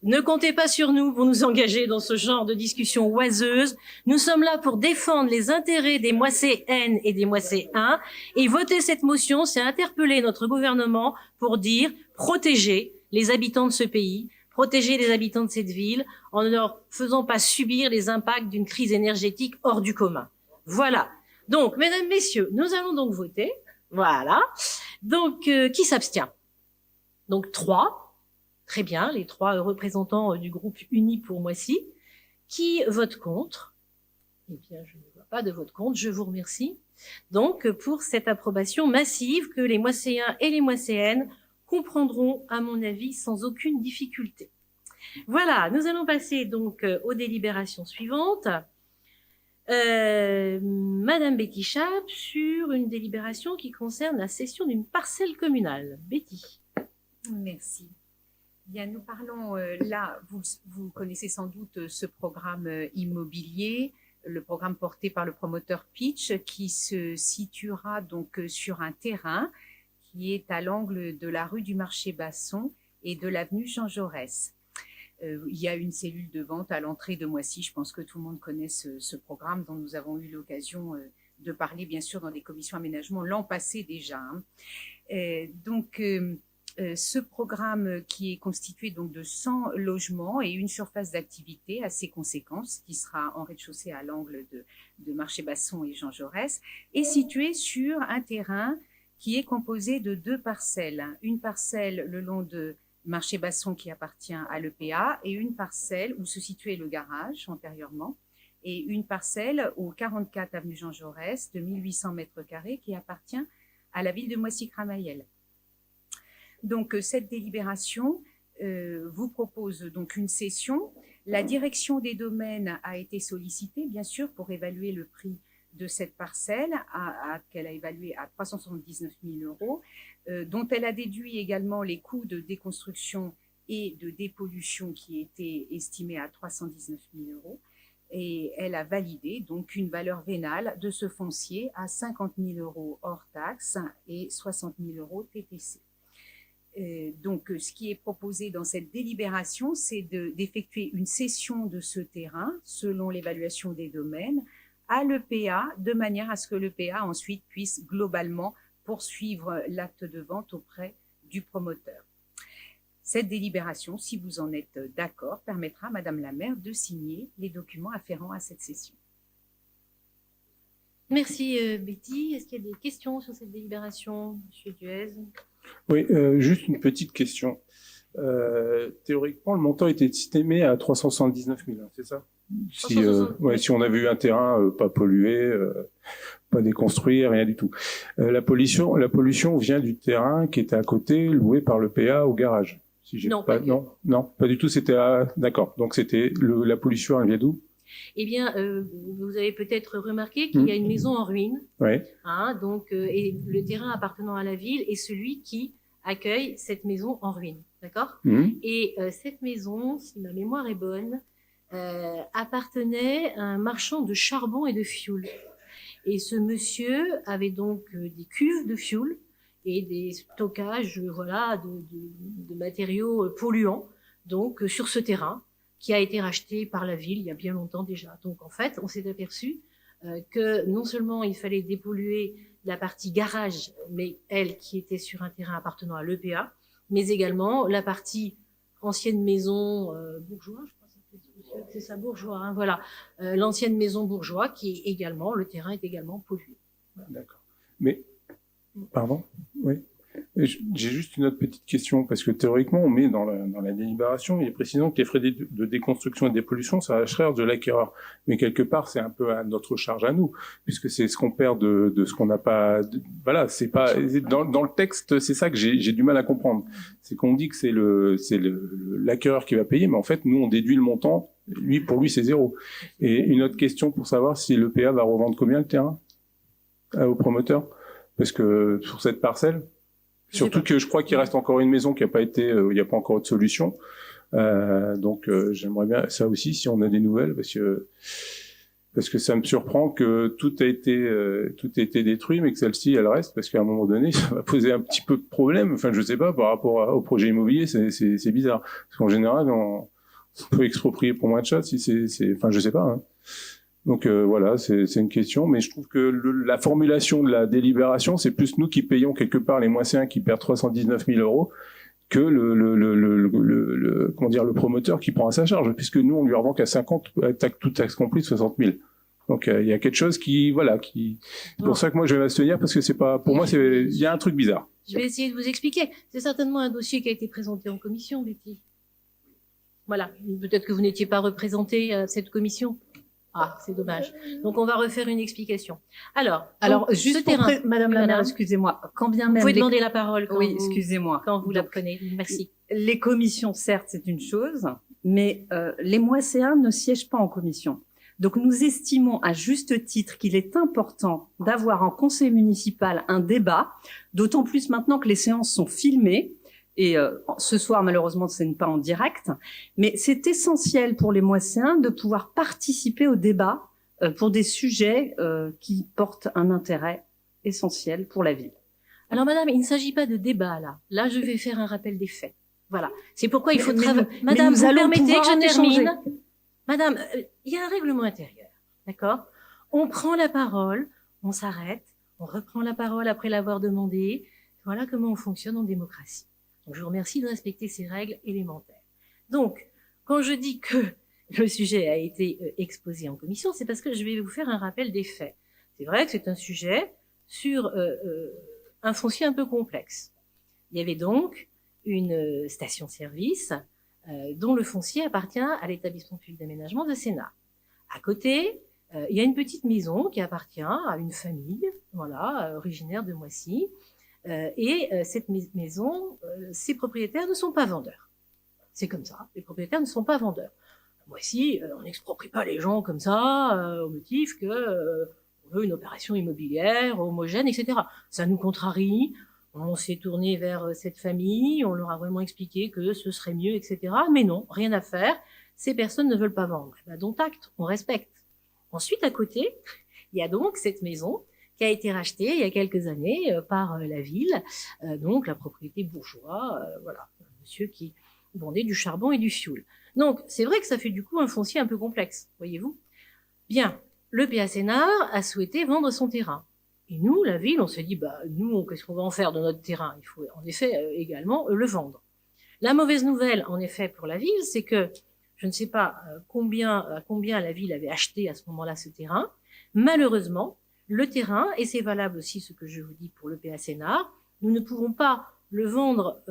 Ne comptez pas sur nous pour nous engager dans ce genre de discussion oiseuse. Nous sommes là pour défendre les intérêts des Moisséennes et des Moisséens. Et voter cette motion, c'est interpeller notre gouvernement pour dire protéger les habitants de ce pays, protéger les habitants de cette ville en ne leur faisant pas subir les impacts d'une crise énergétique hors du commun. Voilà. Donc, mesdames, messieurs, nous allons donc voter. Voilà. Donc, qui s'abstient? Donc, 3. Très bien, les 3 représentants du groupe Uni pour Moissy. Qui vote contre? Eh bien, je ne vois pas de vote contre. Je vous remercie. Donc, pour cette approbation massive que les Moisséens et les Moisséennes comprendront, à mon avis, sans aucune difficulté. Voilà, nous allons passer donc aux délibérations suivantes. Madame Betty Chap, sur une délibération qui concerne la cession d'une parcelle communale. Betty. Merci. Bien, nous parlons là, vous connaissez sans doute ce programme immobilier, le programme porté par le promoteur Pitch, qui se situera donc sur un terrain qui est à l'angle de la rue du Marché-Basson et de l'avenue Jean Jaurès. Il y a une cellule de vente à l'entrée de Moissy. Je pense que tout le monde connaît ce programme dont nous avons eu l'occasion de parler, bien sûr, dans des commissions aménagement l'an passé déjà. Ce programme qui est constitué donc de 100 logements et une surface d'activité assez conséquente, qui sera en rez-de-chaussée à l'angle de Marché-Basson et Jean Jaurès, est situé sur un terrain qui est composé de 2 parcelles. Une parcelle le long de Marché-Basson qui appartient à l'EPA et une parcelle où se situait le garage antérieurement et une parcelle au 44 avenue Jean Jaurès de 1800 mètres carrés qui appartient à la ville de Moissy-Cramayel. Donc, cette délibération vous propose donc une cession. La direction des domaines a été sollicitée, bien sûr, pour évaluer le prix de cette parcelle, qu'elle a évalué à 379 000 €, dont elle a déduit également les coûts de déconstruction et de dépollution qui étaient estimés à 319 000 €. Et elle a validé donc une valeur vénale de ce foncier à 50 000 € hors taxes et 60 000 € TTC. Donc, ce qui est proposé dans cette délibération, c'est d'effectuer une cession de ce terrain, selon l'évaluation des domaines, à l'EPA, de manière à ce que l'EPA ensuite puisse globalement poursuivre l'acte de vente auprès du promoteur. Cette délibération, si vous en êtes d'accord, permettra à Madame la maire de signer les documents afférents à cette cession. Merci Betty. Est-ce qu'il y a des questions sur cette délibération, Monsieur Duez? Oui, juste une petite question. Théoriquement, le montant était estimé à 379 000, c'est ça? Si, si on avait eu un terrain pas pollué, pas déconstruit, rien du tout. La pollution vient du terrain qui était à côté, loué par le PA au garage. Si j'ai Non, pas du tout. C'était d'accord. Donc c'était la pollution, elle vient d'où? Eh bien, vous avez peut-être remarqué qu'il y a une maison en ruine. Oui. Hein, donc, et le terrain appartenant à la ville est celui qui accueille cette maison en ruine. D'accord? Et cette maison, si ma mémoire est bonne, appartenait à un marchand de charbon et de fioul. Et ce monsieur avait donc des cuves de fioul et des stockages de matériaux polluants donc sur ce terrain qui a été racheté par la ville il y a bien longtemps déjà. Donc en fait, on s'est aperçu que non seulement il fallait dépolluer la partie garage, mais elle qui était sur un terrain appartenant à l'EPA, mais également la partie ancienne maison bourgeois, je crois que c'est ça, bourgeois, hein, voilà, l'ancienne maison bourgeois qui est également, le terrain est également pollué. Voilà. D'accord. Mais, pardon? Oui. J'ai juste une autre petite question, parce que théoriquement, on met dans la délibération, il est précisant que les frais de déconstruction et de dépollution, c'est à la charge de l'acquéreur. Mais quelque part, c'est un peu à notre charge à nous, puisque c'est ce qu'on perd de ce qu'on n'a pas. Voilà, c'est pas dans le texte, c'est ça que j'ai du mal à comprendre. C'est qu'on dit que c'est l'acquéreur qui va payer, mais en fait, nous, on déduit le montant. Pour lui, c'est 0. Et une autre question pour savoir si le PA va revendre combien le terrain au promoteur, parce que sur cette parcelle. Surtout que je crois qu'il reste encore une maison qui n'a pas été, il n'y a pas encore de solution. Donc j'aimerais bien ça aussi si on a des nouvelles, parce que ça me surprend que tout a été détruit, mais que celle-ci elle reste, parce qu'à un moment donné ça va poser un petit peu de problème. Enfin je sais pas, par rapport au projet immobilier, c'est bizarre, parce qu'en général on peut exproprier pour moins de choses si enfin je sais pas. Hein. Donc voilà, c'est une question, mais je trouve que la formulation de la délibération, c'est plus nous qui payons quelque part les Moisséens qui perdent 319 000 € que le promoteur qui prend à sa charge, puisque nous on lui revend qu'à 50, toute taxe comprise 60 000. Donc il y a quelque chose c'est pour ça que moi je vais m'abstenir, parce que c'est pas, pour moi il y a un truc bizarre. Je vais essayer de vous expliquer. C'est certainement un dossier qui a été présenté en commission, Betty. Voilà, peut-être que vous n'étiez pas représenté à cette commission. Ah, c'est dommage. Donc, on va refaire une explication. Alors juste Madame la maire, excusez-moi. Quand bien même. Vous pouvez demander la parole. Excusez-moi. Quand vous la prenez. Merci. Les commissions, certes, c'est une chose, mais les Moisséens ne siègent pas en commission. Donc, nous estimons à juste titre qu'il est important d'avoir en conseil municipal un débat, d'autant plus maintenant que les séances sont filmées, Et ce soir, malheureusement, ce n'est pas en direct, mais c'est essentiel pour les Moisséens de pouvoir participer au débat pour des sujets qui portent un intérêt essentiel pour la ville. Alors, madame, il ne s'agit pas de débat, là. Là, je vais faire un rappel des faits. Voilà. C'est pourquoi il faut travailler. Madame, vous permettez que je termine? Madame, il y a un règlement intérieur. D'accord? On prend la parole, on s'arrête, on reprend la parole après l'avoir demandé. Voilà comment on fonctionne en démocratie. Donc, je vous remercie de respecter ces règles élémentaires. Donc, quand je dis que le sujet a été exposé en commission, c'est parce que je vais vous faire un rappel des faits. C'est vrai que c'est un sujet sur un foncier un peu complexe. Il y avait donc une station-service dont le foncier appartient à l'établissement public d'aménagement de Sénart. À côté, il y a une petite maison qui appartient à une famille, voilà, originaire de Moissy. Cette maison, ses propriétaires ne sont pas vendeurs. C'est comme ça, les propriétaires ne sont pas vendeurs. Moissy, on n'exproprie pas les gens comme ça, au motif que on veut une opération immobilière homogène, etc. Ça nous contrarie. On s'est tourné vers cette famille, on leur a vraiment expliqué que ce serait mieux, etc. Mais non, rien à faire. Ces personnes ne veulent pas vendre. Ben, dont acte, on respecte. Ensuite, à côté, il y a donc cette maison qui a été rachetée il y a quelques années par la ville, donc la propriété bourgeois, voilà, un monsieur qui vendait du charbon et du fioul. Donc, c'est vrai que ça fait du coup un foncier un peu complexe, voyez-vous. Bien, le PA Sénart a souhaité vendre son terrain. Et nous, la ville, on s'est dit, bah, nous, qu'est-ce qu'on va en faire de notre terrain? Il faut en effet également le vendre. La mauvaise nouvelle, en effet, pour la ville, c'est que je ne sais pas à combien la ville avait acheté à ce moment-là ce terrain. Malheureusement, le terrain, et c'est valable aussi ce que je vous dis pour le PA Sénart, nous ne pouvons pas le vendre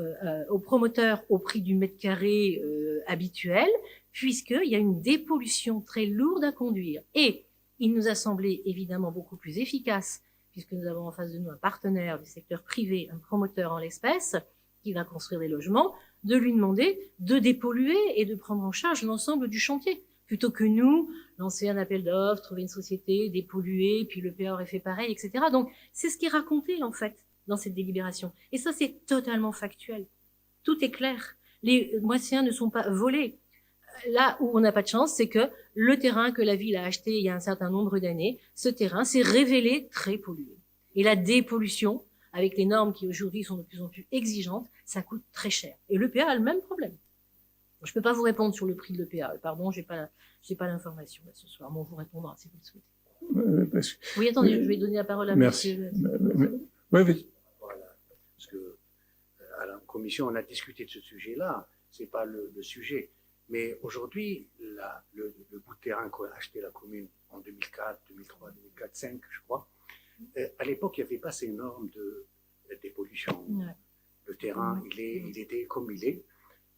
au promoteur au prix du mètre carré habituel, puisqu'il y a une dépollution très lourde à conduire. Et il nous a semblé évidemment beaucoup plus efficace, puisque nous avons en face de nous un partenaire du secteur privé, un promoteur en l'espèce, qui va construire des logements, de lui demander de dépolluer et de prendre en charge l'ensemble du chantier, plutôt que nous, lancer un appel d'offres, trouver une société, dépolluer, puis le PA aurait fait pareil, etc. Donc, c'est ce qui est raconté, en fait, dans cette délibération. Et ça, c'est totalement factuel. Tout est clair. Les Moissiens ne sont pas volés. Là où on n'a pas de chance, c'est que le terrain que la ville a acheté il y a un certain nombre d'années, ce terrain s'est révélé très pollué. Et la dépollution, avec les normes qui aujourd'hui sont de plus en plus exigeantes, ça coûte très cher. Et l'EPA a le même problème. Je peux pas vous répondre sur le prix de l'EPA. Pardon, j'ai pas l'information ce soir. Bon, on vous répondra si vous le souhaitez. Oui, attendez, je vais donner la parole à Merci. Oui. Voilà. Parce que à la commission, on a discuté de ce sujet-là. C'est pas le sujet. Mais aujourd'hui, le bout de terrain qu'a acheté la commune en 2004, 2003, 2004, 2005, je crois, à l'époque, il n'y avait pas ces normes de dépollution. Ouais. Le terrain, il était comme il est.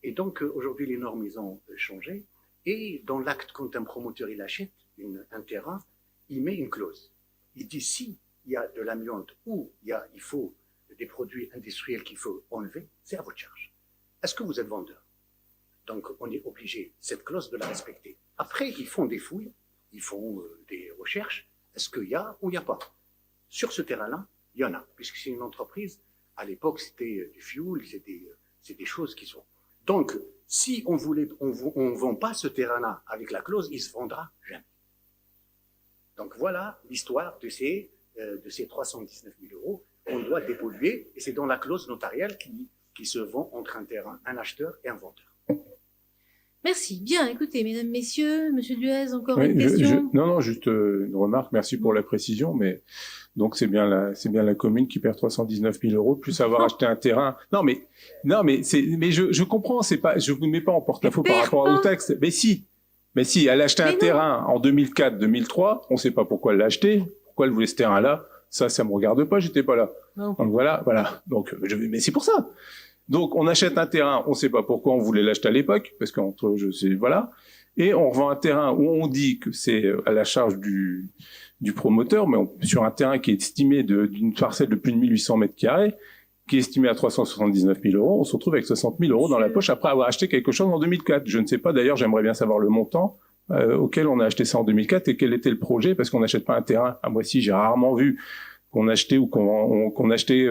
Et donc, aujourd'hui, les normes, ils ont changé. Et dans l'acte, quand un promoteur, il achète un terrain, il met une clause. Il dit, si il y a de l'amiante ou il faut des produits industriels qu'il faut enlever, c'est à votre charge. Est-ce que vous êtes vendeur? Donc, on est obligé, cette clause, de la respecter. Après, ils font des fouilles, ils font des recherches. Est-ce qu'il y a ou il n'y a pas? Sur ce terrain-là, il y en a, puisque c'est une entreprise. À l'époque, c'était du fioul, c'est des choses qui sont. Donc, si on vend pas ce terrain-là avec la clause, il se vendra jamais. Donc voilà l'histoire de ces 319 000 euros. On doit dépolluer, et c'est dans la clause notariale qui se vend entre un acheteur et un vendeur. Merci. Bien, écoutez, mesdames, messieurs, monsieur Duez, encore une question? Non, juste une remarque. Merci pour la précision, mais donc c'est bien la commune qui perd 319 000 euros plus avoir acheté un terrain. Non, mais je comprends. C'est pas, je vous mets pas en porte-à-faux par rapport au texte. Mais si, elle a acheté un terrain en 2004, 2003. On sait pas pourquoi elle l'a acheté. Pourquoi elle voulait ce terrain-là? Ça me regarde pas. J'étais pas là. Non. Donc voilà. Donc mais c'est pour ça. Donc, on achète un terrain, on ne sait pas pourquoi on voulait l'acheter à l'époque, parce et on revend un terrain où on dit que c'est à la charge du promoteur, mais sur un terrain qui est estimé d'une parcelle de plus de 1800 mètres carrés, qui est estimé à 379 000 euros, on se retrouve avec 60 000 euros dans la poche après avoir acheté quelque chose en 2004. Je ne sais pas, d'ailleurs, j'aimerais bien savoir le montant auquel on a acheté ça en 2004 et quel était le projet, parce qu'on n'achète pas un terrain. À Moissy, j'ai rarement vu qu'on achetait ou qu'on achetait,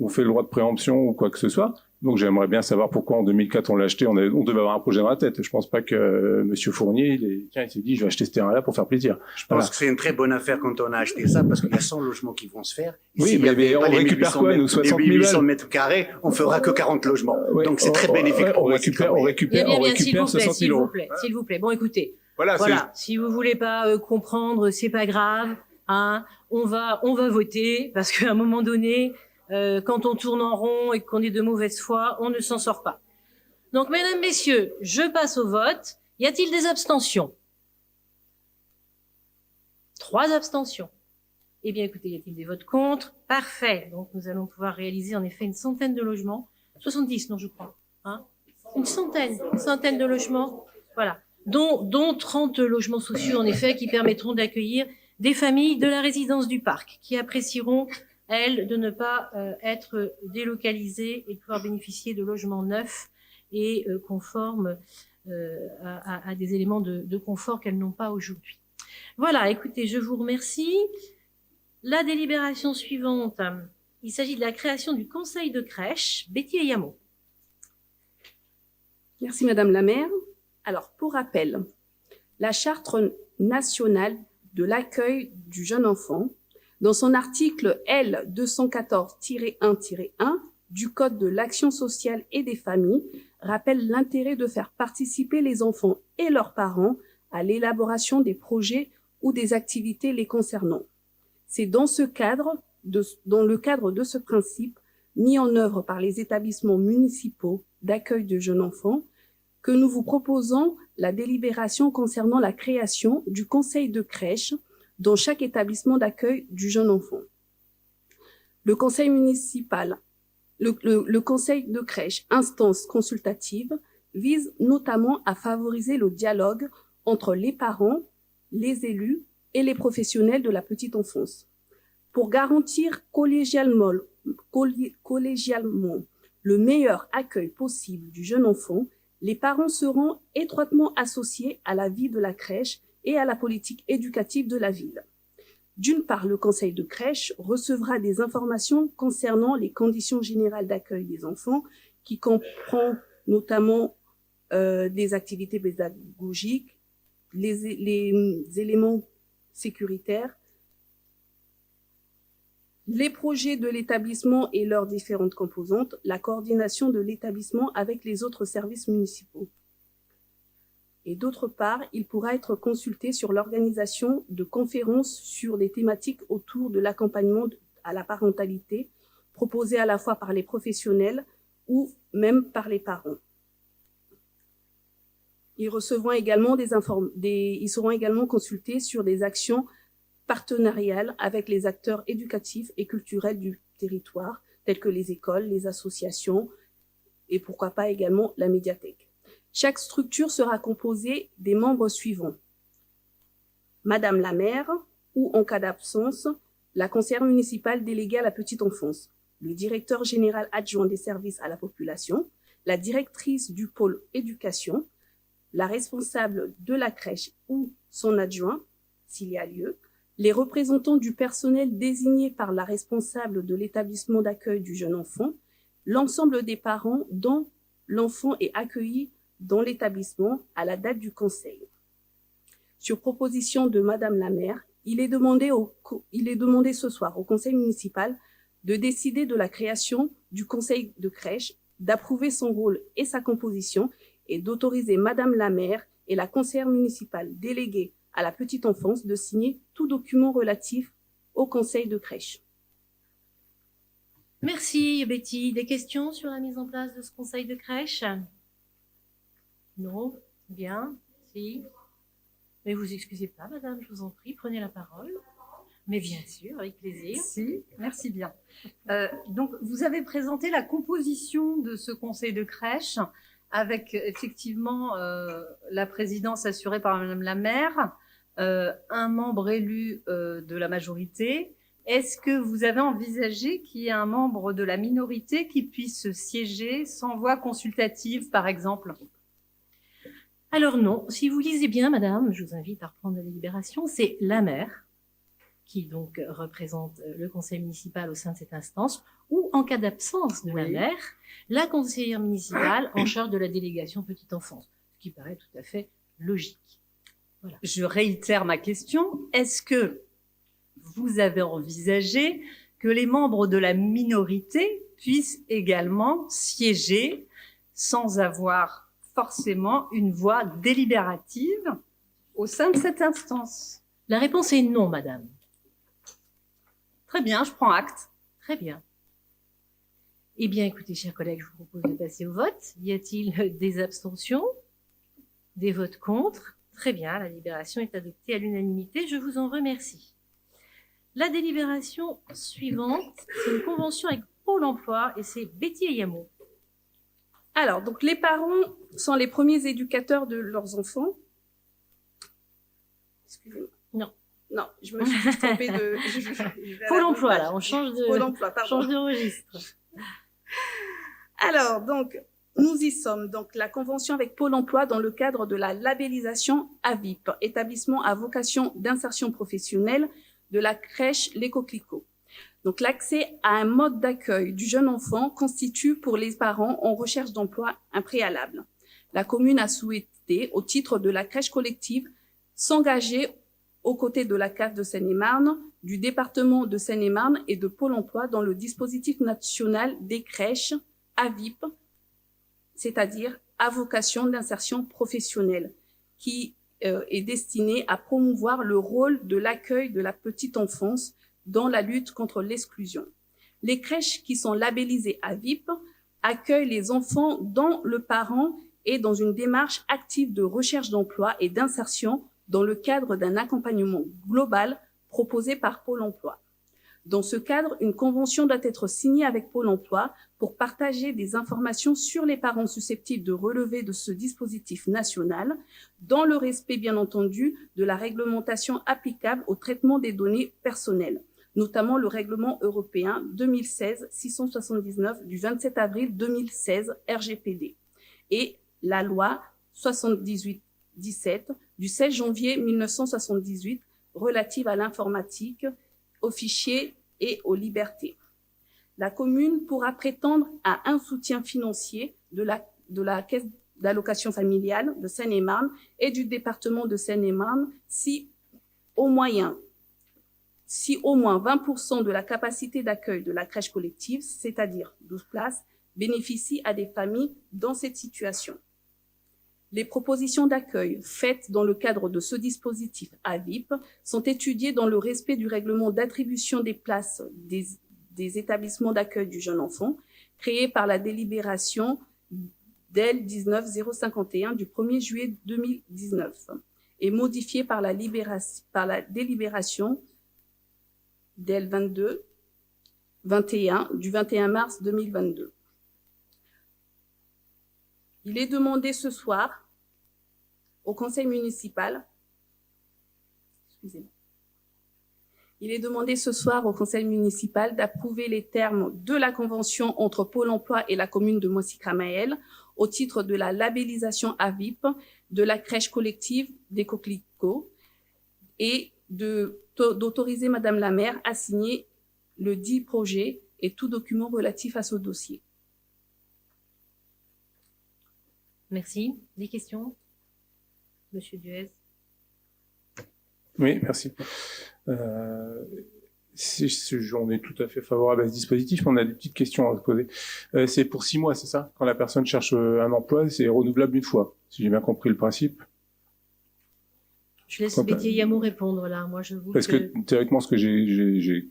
on fait le droit de préemption ou quoi que ce soit. Donc j'aimerais bien savoir pourquoi en 2004 on l'a acheté. On devait avoir un projet dans la tête. Je pense pas que Monsieur Fournier, il s'est dit je vais acheter ce terrain-là pour faire plaisir. Je pense que c'est une très bonne affaire quand on a acheté ça, parce qu'il y a 100 logements qui vont se faire. Et Oui, s'il y avait mais on pas les récupère 1800 quoi, nous, mètres- 60 les 000 800 balles mètres carrés, on fera que 40 logements. Ouais, Donc c'est très bénéfique pour on moi. récupère, on récupère, Bien, on bien, s'il récupère vous plaît, 60 s'il 000 vous euros. plaît, s'il vous plaît. Bon, écoutez, Voilà, voilà, si vous voulez pas comprendre, c'est pas grave, hein. On va voter, parce qu'à un moment donné, quand on tourne en rond et qu'on est de mauvaise foi, on ne s'en sort pas. Donc, mesdames, messieurs, je passe au vote. Y a-t-il des abstentions? 3 abstentions. Eh bien, écoutez, y a-t-il des votes contre? Parfait. Donc, nous allons pouvoir réaliser en effet une centaine de logements. 70, non, je crois. Hein, une centaine de logements. Voilà. Dont 30 logements sociaux, en effet, qui permettront d'accueillir des familles de la résidence du parc, qui apprécieront, elles, de ne pas être délocalisées et de pouvoir bénéficier de logements neufs et conformes à des éléments de confort qu'elles n'ont pas aujourd'hui. Voilà, écoutez, je vous remercie. La délibération suivante, il s'agit de la création du conseil de crèche. Betty Ayamo. Merci Madame la maire. Alors, pour rappel, la Charte nationale de l'accueil du jeune enfant, dans son article L 214-1-1 du Code de l'action sociale et des familles, rappelle l'intérêt de faire participer les enfants et leurs parents à l'élaboration des projets ou des activités les concernant. C'est dans le cadre de ce principe mis en œuvre par les établissements municipaux d'accueil de jeunes enfants que nous vous proposons la délibération concernant la création du conseil de crèche dans chaque établissement d'accueil du jeune enfant. Le conseil municipal, le conseil de crèche, instance consultative, vise notamment à favoriser le dialogue entre les parents, les élus et les professionnels de la petite enfance. Pour garantir collégialement le meilleur accueil possible du jeune enfant, les parents seront étroitement associés à la vie de la crèche et à la politique éducative de la ville. D'une part, le conseil de crèche recevra des informations concernant les conditions générales d'accueil des enfants, qui comprend notamment des activités pédagogiques, les éléments sécuritaires, les projets de l'établissement et leurs différentes composantes, la coordination de l'établissement avec les autres services municipaux. Et d'autre part, il pourra être consulté sur l'organisation de conférences sur des thématiques autour de l'accompagnement à la parentalité, proposées à la fois par les professionnels ou même par les parents. Ils seront également consultés sur des actions partenariales avec les acteurs éducatifs et culturels du territoire, tels que les écoles, les associations et pourquoi pas également la médiathèque. Chaque structure sera composée des membres suivants. Madame la maire, ou en cas d'absence, la conseillère municipale déléguée à la petite enfance, le directeur général adjoint des services à la population, la directrice du pôle éducation, la responsable de la crèche ou son adjoint, s'il y a lieu, les représentants du personnel désignés par la responsable de l'établissement d'accueil du jeune enfant, l'ensemble des parents dont l'enfant est accueilli dans l'établissement à la date du conseil. Sur proposition de Madame la maire, il est demandé ce soir au conseil municipal de décider de la création du conseil de crèche, d'approuver son rôle et sa composition et d'autoriser Madame la maire et la conseillère municipale déléguée à la petite enfance de signer tout document relatif au conseil de crèche. Merci Betty. Des questions sur la mise en place de ce conseil de crèche? Non? Bien. Si. Mais vous excusez pas, madame, je vous en prie, prenez la parole. Mais bien sûr, avec plaisir. Si, merci bien. Donc, vous avez présenté la composition de ce conseil de crèche avec effectivement la présidence assurée par Madame la maire, un membre élu de la majorité. Est-ce que vous avez envisagé qu'il y ait un membre de la minorité qui puisse siéger sans voix consultative, par exemple? Alors non, si vous lisez bien, madame, je vous invite à reprendre la délibération, c'est la maire qui donc représente le conseil municipal au sein de cette instance, ou en cas d'absence de la maire, la conseillère municipale en charge de la délégation petite enfance, ce qui paraît tout à fait logique. Voilà. Je réitère ma question. Est-ce que vous avez envisagé que les membres de la minorité puissent également siéger sans avoir forcément une voix délibérative au sein de cette instance? La réponse est non, madame. Très bien, je prends acte. Très bien. Eh bien, écoutez, chers collègues, je vous propose de passer au vote. Y a-t-il des abstentions? Des votes contre? Très bien, la délibération est adoptée à l'unanimité. Je vous en remercie. La délibération suivante, c'est une convention avec Pôle emploi et c'est Betty Ayamo. Alors, donc les parents sont les premiers éducateurs de leurs enfants. Excusez-moi. Non, je me suis trompée de... Pôle emploi, là, on change de, Pôle emploi, pardon. change de registre. Alors, donc, nous y sommes. Donc, la convention avec Pôle emploi dans le cadre de la labellisation AVIP, établissement à vocation d'insertion professionnelle de la crèche Les Coquelicots. Donc, l'accès à un mode d'accueil du jeune enfant constitue pour les parents en recherche d'emploi un préalable. La commune a souhaité, au titre de la crèche collective, s'engager aux côtés de la CAF de Seine-et-Marne, du département de Seine-et-Marne et de Pôle emploi dans le dispositif national des crèches AVIP, c'est-à-dire à vocation d'insertion professionnelle, qui est destiné à promouvoir le rôle de l'accueil de la petite enfance dans la lutte contre l'exclusion. Les crèches qui sont labellisées AVIP accueillent les enfants dont le parent est dans une démarche active de recherche d'emploi et d'insertion dans le cadre d'un accompagnement global proposé par Pôle emploi. Dans ce cadre, une convention doit être signée avec Pôle emploi pour partager des informations sur les parents susceptibles de relever de ce dispositif national, dans le respect, bien entendu, de la réglementation applicable au traitement des données personnelles, notamment le règlement européen 2016-679 du 27 avril 2016 RGPD et la loi 78-17 du 16 janvier 1978 relative à l'informatique, aux fichiers et aux libertés. La commune pourra prétendre à un soutien financier de la Caisse d'allocation familiale de Seine-et-Marne et du département de Seine-et-Marne si au moins 20% de la capacité d'accueil de la crèche collective, c'est-à-dire 12 places, bénéficie à des familles dans cette situation. Les propositions d'accueil faites dans le cadre de ce dispositif AVIP sont étudiées dans le respect du règlement d'attribution des places des établissements d'accueil du jeune enfant, créé par la délibération DEL 19-051 du 1er juillet 2019 et modifié par la délibération DEL 22-21 du 21 mars 2022. Il est demandé ce soir au conseil municipal, d'approuver les termes de la convention entre Pôle emploi et la commune de Moissy-Cramayel au titre de la labellisation AVIP de la crèche collective des Coquelicots et d'autoriser Madame la maire à signer le dit projet et tout document relatif à ce dossier. Merci. Des questions? Monsieur Duez. Oui, merci. On est tout à fait favorable à ce dispositif, mais on a des petites questions à se poser. C'est pour 6 mois, c'est ça? Quand la personne cherche un emploi, c'est renouvelable une fois, si j'ai bien compris le principe. Je laisse Betty Ayamo répondre là. Moi, je vous. Parce que théoriquement, ce que j'ai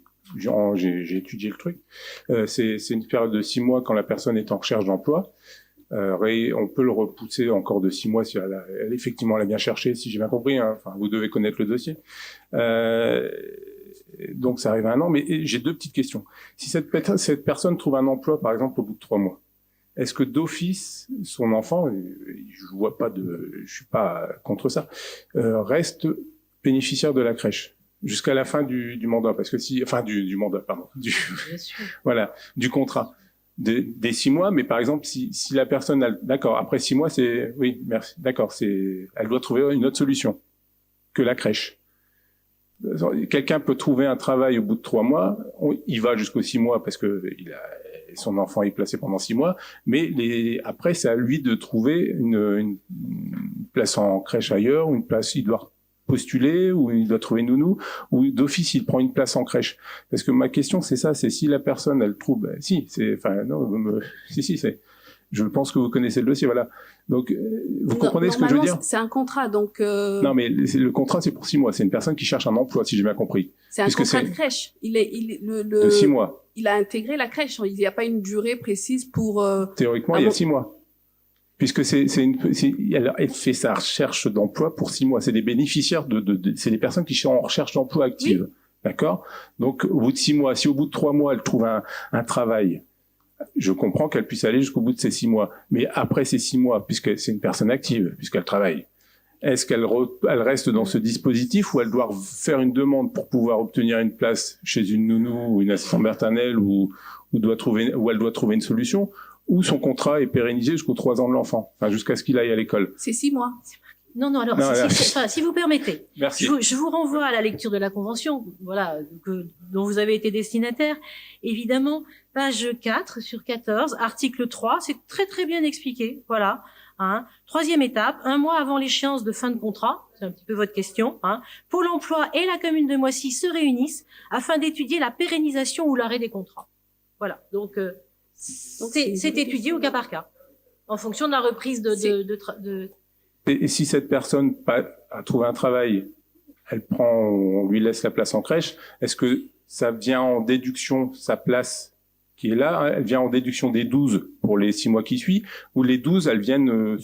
étudié le truc, c'est une période de 6 mois quand la personne est en recherche d'emploi. On peut le repousser encore de 6 mois si elle effectivement l'a bien cherché, si j'ai bien compris. Hein. Enfin, vous devez connaître le dossier. Donc, ça arrive à 1 an. Mais j'ai 2 petites questions. Si cette personne trouve un emploi, par exemple, au bout de 3 mois, est-ce que d'office, je suis pas contre ça, reste bénéficiaire de la crèche jusqu'à la fin du mandat, parce que du mandat, pardon, voilà, du contrat. Des 6 mois, mais par exemple, si la personne d'accord, après 6 mois, oui, merci, d'accord, elle doit trouver une autre solution que la crèche. quelqu'un peut trouver un travail au bout de 3 mois, il va jusqu'aux 6 mois parce que son enfant est placé pendant 6 mois, mais après c'est à lui de trouver une place en crèche ailleurs, ou une place, il doit postuler, ou il doit trouver une nounou, ou d'office il prend une place en crèche. Parce que ma question c'est ça, c'est si la personne elle trouve, je pense que vous connaissez le dossier, voilà. Donc, vous comprenez ce que je veux dire? C'est un contrat, donc... Non, mais le contrat, c'est pour 6 mois. C'est une personne qui cherche un emploi, si j'ai bien compris. C'est un contrat de crèche. De 6 mois. Il a intégré la crèche. Il n'y a pas une durée précise pour... Théoriquement, il y a 6 mois. Puisque elle fait sa recherche d'emploi pour 6 mois. C'est des bénéficiaires c'est des personnes qui sont en recherche d'emploi active. Oui. D'accord? Donc, au bout de 6 mois, si au bout de 3 mois, elle trouve un travail, je comprends qu'elle puisse aller jusqu'au bout de ces 6 mois. Mais après ces 6 mois, puisque c'est une personne active, puisqu'elle travaille, est-ce qu'elle elle reste dans ce dispositif ou elle doit faire une demande pour pouvoir obtenir une place chez une nounou ou une assistante maternelle ou elle doit trouver une solution, ou son contrat est pérennisé jusqu'aux 3 ans de l'enfant, enfin jusqu'à ce qu'il aille à l'école? C'est 6 mois. Non, alors, si vous permettez, merci. Je vous renvoie à la lecture de la convention, voilà, dont vous avez été destinataire. Évidemment, page 4 sur 14, article 3, c'est très très bien expliqué, voilà. Hein. 3e étape, 1 mois avant l'échéance de fin de contrat, c'est un petit peu votre question, hein, Pôle emploi et la commune de Moissy se réunissent afin d'étudier la pérennisation ou l'arrêt des contrats. Voilà, donc c'est étudié au cas par cas, en fonction de la reprise Et si cette personne a trouvé un travail, on lui laisse la place en crèche, est-ce que ça vient en déduction, sa place qui est là, elle vient en déduction des 12 pour les 6 mois qui suivent, ou les 12, elles viennent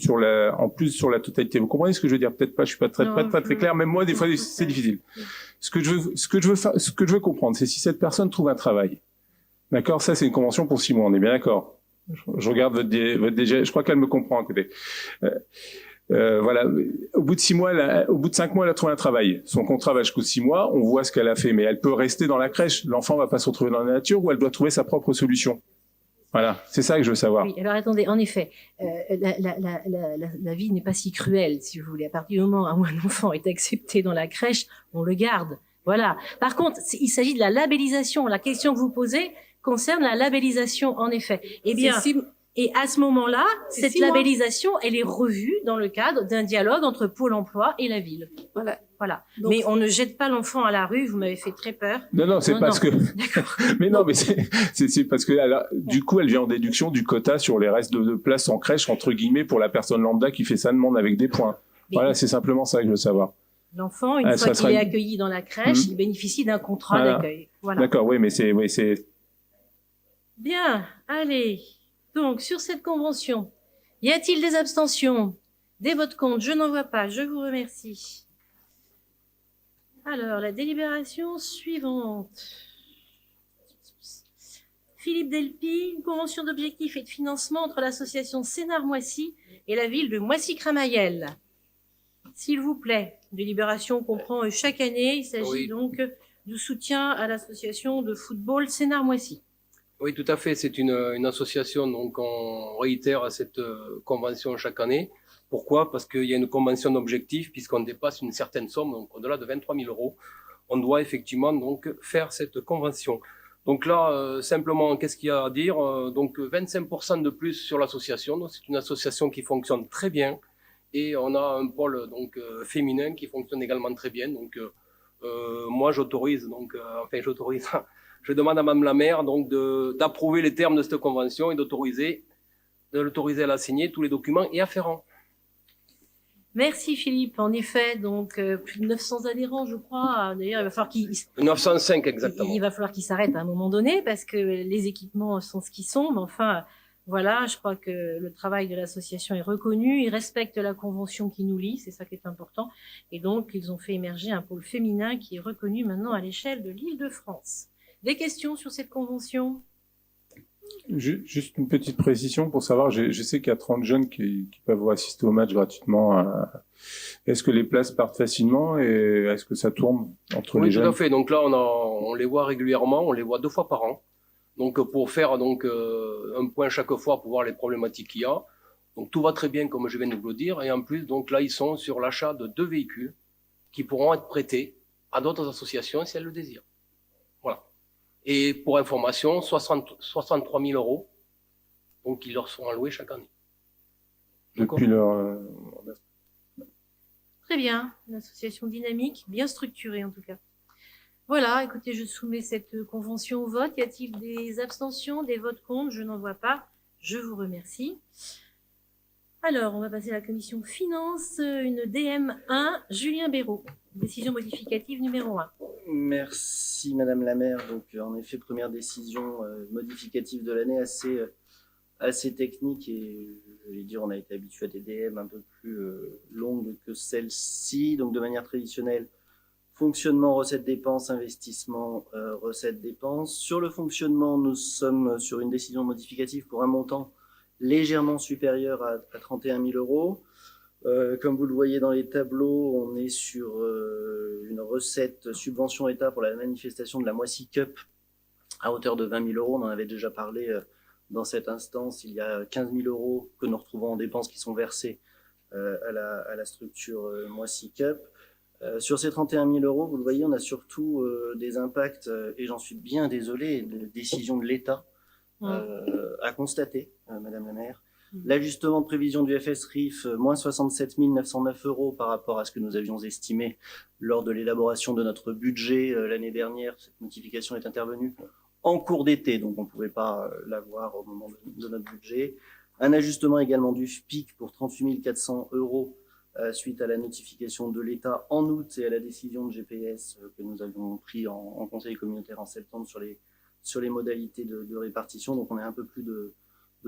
en plus sur la totalité? Vous comprenez ce que je veux dire? Peut-être pas, je suis pas très clair, même moi, des fois, c'est difficile. Ce que je veux comprendre, c'est si cette personne trouve un travail. D'accord? Ça, c'est une convention pour 6 mois, on est bien d'accord? Je regarde votre DG, je crois qu'elle me comprend à côté. Voilà. Au bout de 6 mois, au bout de 5 mois, elle a trouvé un travail. Son contrat va jusqu'aux 6 mois. On voit ce qu'elle a fait, mais elle peut rester dans la crèche. L'enfant va pas se retrouver dans la nature, ou elle doit trouver sa propre solution. Voilà. C'est ça que je veux savoir. Oui. Alors attendez. En effet, la vie n'est pas si cruelle, si vous voulez. À partir du moment où un enfant est accepté dans la crèche, on le garde. Voilà. Par contre, il s'agit de la labellisation. La question que vous posez concerne la labellisation, en effet. Eh bien. Et à ce moment-là, cette labellisation, elle est revue dans le cadre d'un dialogue entre Pôle emploi et la ville. Voilà. Donc, mais on ne jette pas l'enfant à la rue, vous m'avez fait très peur. Non, c'est parce que... D'accord. Mais non, mais c'est parce que du coup, elle vient en déduction du quota sur les restes de places en crèche, entre guillemets, pour la personne lambda qui fait sa demande avec des points. Voilà, c'est simplement ça que je veux savoir. L'enfant, une fois qu'il est accueilli dans la crèche, il bénéficie d'un contrat d'accueil. Voilà. D'accord, oui, mais c'est... Bien, allez... Donc, sur cette convention, y a-t-il des abstentions? Des votes contre? Je n'en vois pas. Je vous remercie. Alors, la délibération suivante. Philippe Delpy, une convention d'objectifs et de financement entre l'association Sénart-Moissy et la ville de Moissy-Cramayel. S'il vous plaît, délibération comprend chaque année. Il s'agit donc du soutien à l'association de football Sénart-Moissy. Oui, tout à fait. C'est une association, donc on réitère cette convention chaque année. Pourquoi? Parce qu'il y a une convention d'objectifs, puisqu'on dépasse une certaine somme, donc au-delà de 23 000 €. On doit effectivement donc faire cette convention. Donc là, simplement, qu'est-ce qu'il y a à dire? Donc 25% de plus sur l'association. Donc c'est une association qui fonctionne très bien, et on a un pôle donc féminin qui fonctionne également très bien. Donc moi, j'autorise je demande à Madame la maire donc d'approuver les termes de cette convention et de l'autoriser à la signer tous les documents y afférents. Merci Philippe. En effet, donc plus de 900 adhérents, je crois. D'ailleurs, il va falloir 905 exactement. Il va falloir qu'ils s'arrêtent à un moment donné parce que les équipements sont ce qu'ils sont. Mais enfin, voilà, je crois que le travail de l'association est reconnu. Ils respectent la convention qui nous lie, c'est ça qui est important. Et donc, ils ont fait émerger un pôle féminin qui est reconnu maintenant à l'échelle de l'Île-de-France. Des questions sur cette convention? Juste une petite précision pour savoir, je sais qu'il y a 30 jeunes qui peuvent assister au match gratuitement. Est-ce que les places partent facilement et est-ce que ça tourne entre les jeunes? Oui, tout à fait. Donc là, on les voit régulièrement, on les voit 2 fois par an. Donc pour faire un point chaque fois pour voir les problématiques qu'il y a. Donc tout va très bien comme je viens de vous le dire. Et en plus, donc là, ils sont sur l'achat de 2 véhicules qui pourront être prêtés à d'autres associations si elles le désirent. Voilà. Et pour information, 63 000 euros, donc qui leur sont alloués chaque année. Depuis leur... Très bien, une association dynamique, bien structurée en tout cas. Voilà, écoutez, je soumets cette convention au vote. Y a-t-il des abstentions, des votes contre? Je n'en vois pas. Je vous remercie. Alors, on va passer à la commission finance, une DM1, Julien Béraud, décision modificative numéro 1. Merci Madame la maire. Donc en effet, première décision modificative de l'année assez technique et je vais dire on a été habitué à des DM un peu plus longues que celle-ci. Donc de manière traditionnelle, fonctionnement, recettes, dépenses, investissement, recettes, dépenses. Sur le fonctionnement, nous sommes sur une décision modificative pour un montant légèrement supérieur à 31 000 euros. Comme vous le voyez dans les tableaux, on est sur une recette subvention État pour la manifestation de la Moissy Cup à hauteur de 20 000 euros. On en avait déjà parlé dans cette instance. Il y a 15 000 euros que nous retrouvons en dépenses qui sont versées à la structure Moissy Cup. Sur ces 31 000 euros, vous le voyez, on a surtout des impacts, et j'en suis bien désolé, de décisions de l'État à constater, Madame la maire. L'ajustement de prévision du FSRIF, moins 67 909 euros par rapport à ce que nous avions estimé lors de l'élaboration de notre budget l'année dernière. Cette notification est intervenue en cours d'été, donc on ne pouvait pas l'avoir au moment de notre budget. Un ajustement également du FPIC pour 38 400 euros suite à la notification de l'État en août et à la décision de GPS que nous avions pris en conseil communautaire en septembre sur les modalités de répartition. Donc on est un peu plus de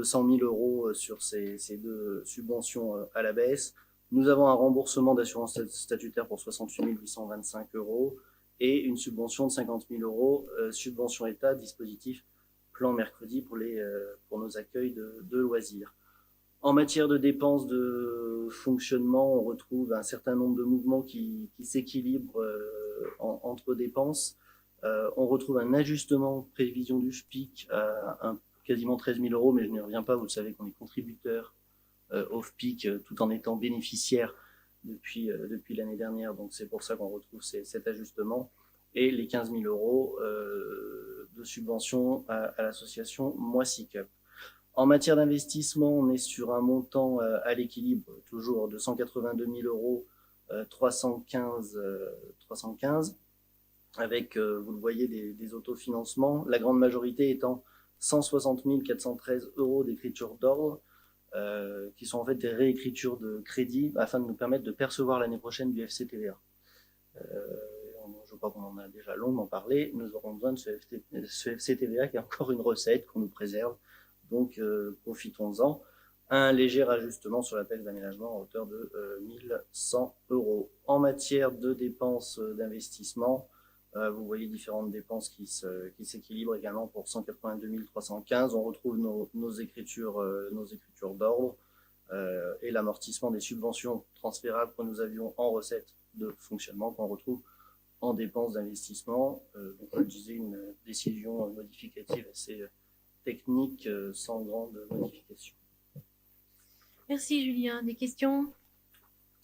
100 000 euros sur ces deux subventions à la baisse. Nous avons un remboursement d'assurance statutaire pour 68 825 euros et une subvention de 50 000 euros, subvention État, dispositif plan mercredi pour nos accueils de loisirs. En matière de dépenses de fonctionnement, on retrouve un certain nombre de mouvements qui s'équilibrent entre dépenses. On retrouve un ajustement prévision du FPIC à quasiment 13 000 euros, mais je n'y reviens pas, vous le savez qu'on est contributeur au FPIC tout en étant bénéficiaire depuis l'année dernière, donc c'est pour ça qu'on retrouve cet ajustement, et les 15 000 euros de subvention à l'association Moissy Cup. En matière d'investissement, on est sur un montant à l'équilibre, toujours de 182 000 euros, 315, avec, vous le voyez, des autofinancements, la grande majorité étant 160 413 euros d'écriture d'ordre, qui sont en fait des réécritures de crédit afin de nous permettre de percevoir l'année prochaine du FCTVA. Je crois qu'on en a déjà longuement parlé, nous aurons besoin de ce FCTVA qui est encore une recette qu'on nous préserve, donc profitons-en. Un léger ajustement sur la taxe d'aménagement à hauteur de 1100 euros. En matière de dépenses d'investissement, vous voyez différentes dépenses qui s'équilibrent également pour 182 315. On retrouve nos écritures d'ordre et l'amortissement des subventions transférables que nous avions en recettes de fonctionnement qu'on retrouve en dépenses d'investissement. Donc, comme je disais, une décision modificative assez technique sans grande modification. Merci Julien. Des questions?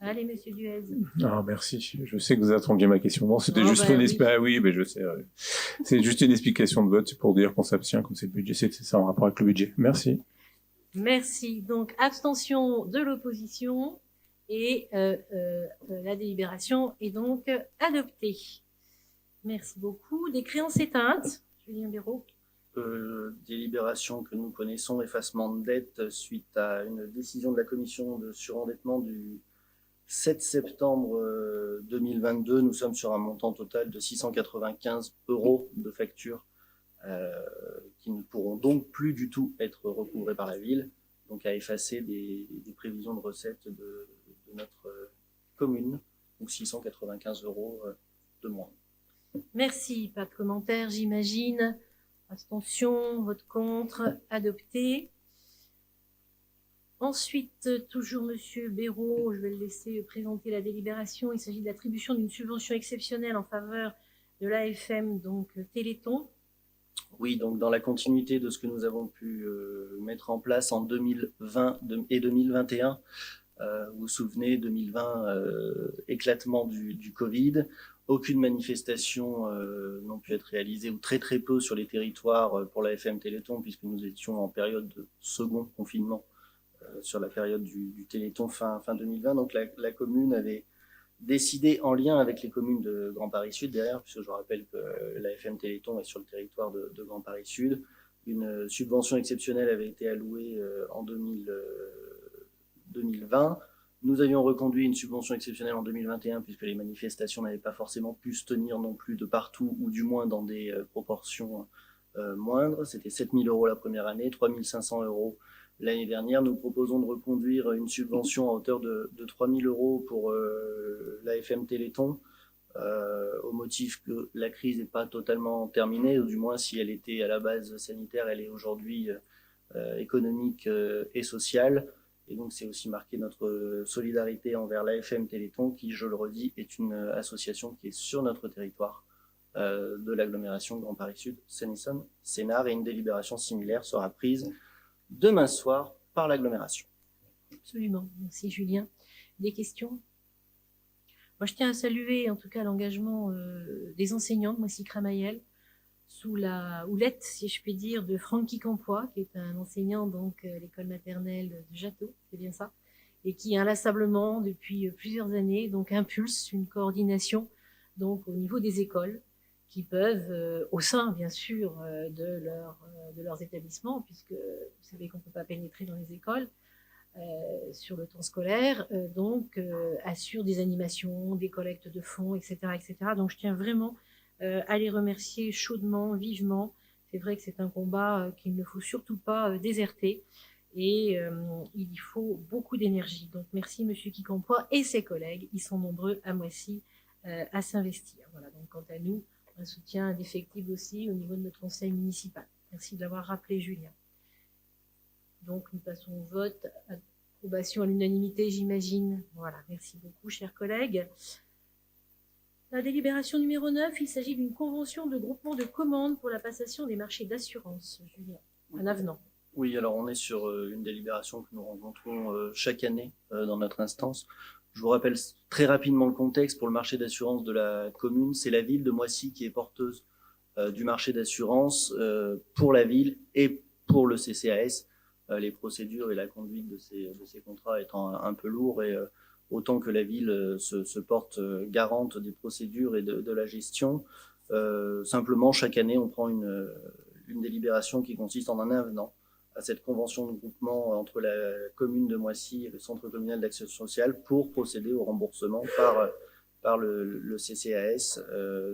Allez, monsieur Duez. Ah, merci. Je sais que vous attendiez ma question. Non, c'était juste une explication. Ah oui, mais je sais. C'est juste une explication de vote pour dire qu'on s'abstient comme c'est le budget. C'est ça en rapport avec le budget. Merci. Merci. Donc, abstention de l'opposition et la délibération est donc adoptée. Merci beaucoup. Des créances éteintes, Julien Béraud. Délibération que nous connaissons, effacement de dette suite à une décision de la commission de surendettement du 7 septembre 2022. Nous sommes sur un montant total de 695 euros de factures qui ne pourront donc plus du tout être recouvrées par la ville, donc à effacer des prévisions de recettes de notre commune, donc 695 euros de moins. Merci. Pas de commentaires, j'imagine. Abstention, vote contre, adopté. Ensuite, toujours monsieur Béraud, je vais le laisser présenter la délibération. Il s'agit de l'attribution d'une subvention exceptionnelle en faveur de l'AFM, donc Téléthon. Oui, donc dans la continuité de ce que nous avons pu mettre en place en 2020 et 2021, Vous vous souvenez, 2020, éclatement du Covid. Aucune manifestation n'ont pu être réalisée, ou très très peu sur les territoires pour la FM Téléthon, puisque nous étions en période de second confinement sur la période du Téléthon fin 2020. Donc la commune avait décidé, en lien avec les communes de Grand Paris Sud derrière, puisque je rappelle que la FM Téléthon est sur le territoire de Grand Paris Sud, une subvention exceptionnelle avait été allouée en 2020. Nous avions reconduit une subvention exceptionnelle en 2021 puisque les manifestations n'avaient pas forcément pu se tenir non plus de partout, ou du moins dans des proportions moindres. C'était 7 000 € la première année, 3 500 € l'année dernière. Nous proposons de reconduire une subvention à hauteur de 3 000 € pour l'AFM Téléthon, au motif que la crise n'est pas totalement terminée, ou du moins si elle était à la base sanitaire, elle est aujourd'hui économique et sociale. Et donc, c'est aussi marquer notre solidarité envers l'AFM Téléthon, qui, je le redis, est une association qui est sur notre territoire de l'agglomération Grand Paris Sud, Seine-et-Saône, Sénart, et une délibération similaire sera prise demain soir par l'agglomération. Absolument. Merci, Julien. Des questions? Moi, je tiens à saluer, en tout cas, l'engagement des enseignants de Moissy-Cramayel, sous la houlette, si je puis dire, de Francky Campois, qui est un enseignant donc à l'école maternelle de Jattot, c'est bien ça, et qui inlassablement, depuis plusieurs années, donc impulse une coordination donc au niveau des écoles, qui peuvent, au sein bien sûr de leurs établissements, puisque vous savez qu'on ne peut pas pénétrer dans les écoles sur le temps scolaire, assurent des animations, des collectes de fonds, etc., etc. Donc je tiens vraiment à les remercier chaudement, vivement. C'est vrai que c'est un combat qu'il ne faut surtout pas déserter, et il y faut beaucoup d'énergie. Donc merci Monsieur Quincampoix et ses collègues, ils sont nombreux à Moissy à s'investir. Voilà, donc quant à nous, un soutien indéfectible aussi au niveau de notre conseil municipal. Merci de l'avoir rappelé, Julien. Donc nous passons au vote, approbation à l'unanimité, j'imagine. Voilà, merci beaucoup, chers collègues. La délibération numéro 9, il s'agit d'une convention de groupement de commandes pour la passation des marchés d'assurance. Julien, un avenant. Oui, alors on est sur une délibération que nous rencontrons chaque année dans notre instance. Je vous rappelle très rapidement le contexte pour le marché d'assurance de la commune. C'est la ville de Moissy qui est porteuse du marché d'assurance pour la ville et pour le CCAS. Les procédures et la conduite de ces contrats étant un peu lourds, et autant que la ville se porte garante des procédures et de la gestion. Simplement, chaque année, on prend une délibération qui consiste en un avenant à cette convention de groupement entre la commune de Moissy et le Centre communal d'action sociale pour procéder au remboursement par le CCAS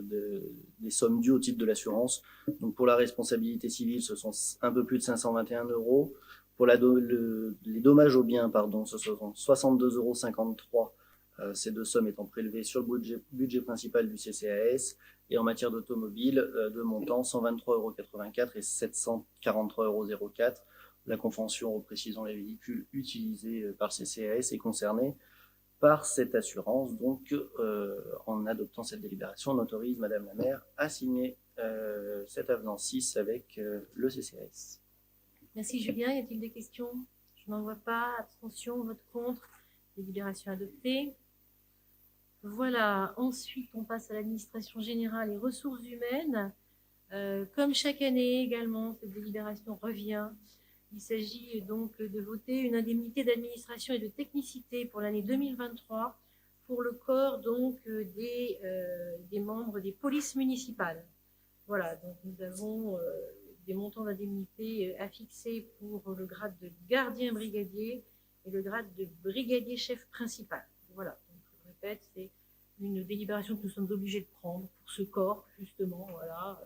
des sommes dues au titre de l'assurance. Donc pour la responsabilité civile, ce sont un peu plus de 521 €. Pour les dommages aux biens, ce sont 62,53 €, ces deux sommes étant prélevées sur le budget principal du CCAS. Et en matière d'automobile, de montant 123,84 € et 743,04 €. La convention reprécisant les véhicules utilisés par le CCAS est concernée par cette assurance. Donc, en adoptant cette délibération, on autorise Madame la maire à signer cet avenant 6 avec le CCAS. Merci Julien. Y a-t-il des questions? Je n'en vois pas. Abstention, vote contre. Délibération adoptée. Voilà. Ensuite, on passe à l'administration générale et ressources humaines. Comme chaque année également, cette délibération revient. Il s'agit donc de voter une indemnité d'administration et de technicité pour l'année 2023 pour le corps donc des membres des polices municipales. Voilà, donc nous avons des montants d'indemnité à fixer pour le grade de gardien brigadier et le grade de brigadier chef principal. Voilà, donc je répète, c'est une délibération que nous sommes obligés de prendre pour ce corps, justement, voilà,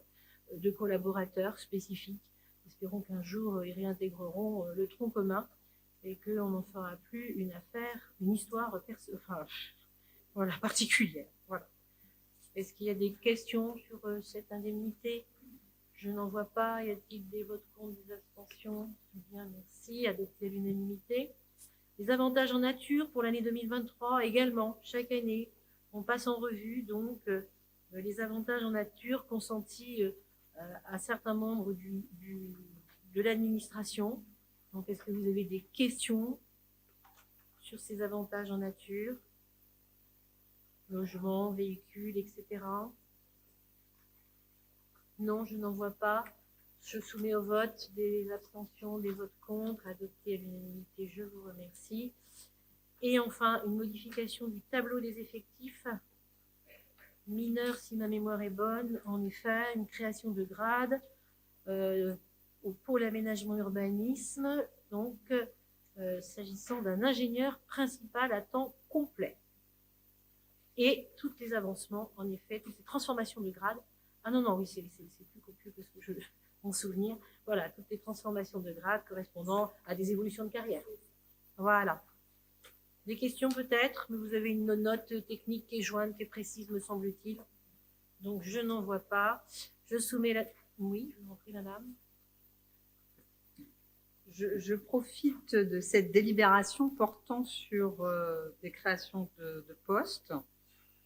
de collaborateurs spécifiques. Espérons qu'un jour, ils réintégreront le tronc commun et qu'on n'en fera plus une affaire, une histoire particulière. Voilà. Est-ce qu'il y a des questions sur cette indemnité? Je n'en vois pas. Y a-t-il des votes contre, des abstentions? Bien, merci. Adopté à l'unanimité. Les avantages en nature pour l'année 2023 également. Chaque année, on passe en revue donc les avantages en nature consentis à certains membres de l'administration. Donc, est-ce que vous avez des questions sur ces avantages en nature, logement, véhicules, etc. Non, je n'en vois pas. Je soumets au vote des abstentions, des votes contre, adoptés à l'unanimité. Je vous remercie. Et enfin, une modification du tableau des effectifs. Mineur, si ma mémoire est bonne, en effet, une création de grade pour l'aménagement urbanisme, donc s'agissant d'un ingénieur principal à temps complet. Et tous les avancements, en effet, toutes ces transformations de grade. Ah non, non, oui, c'est plus copieux que ce que je m'en souvenir. Voilà, toutes les transformations de grade correspondant à des évolutions de carrière. Voilà. Des questions peut-être, mais vous avez une note technique qui est jointe, qui est précise, me semble-t-il. Donc, je n'en vois pas. Je soumets la... Oui, je vous en prie, madame. Je profite de cette délibération portant sur des créations de postes.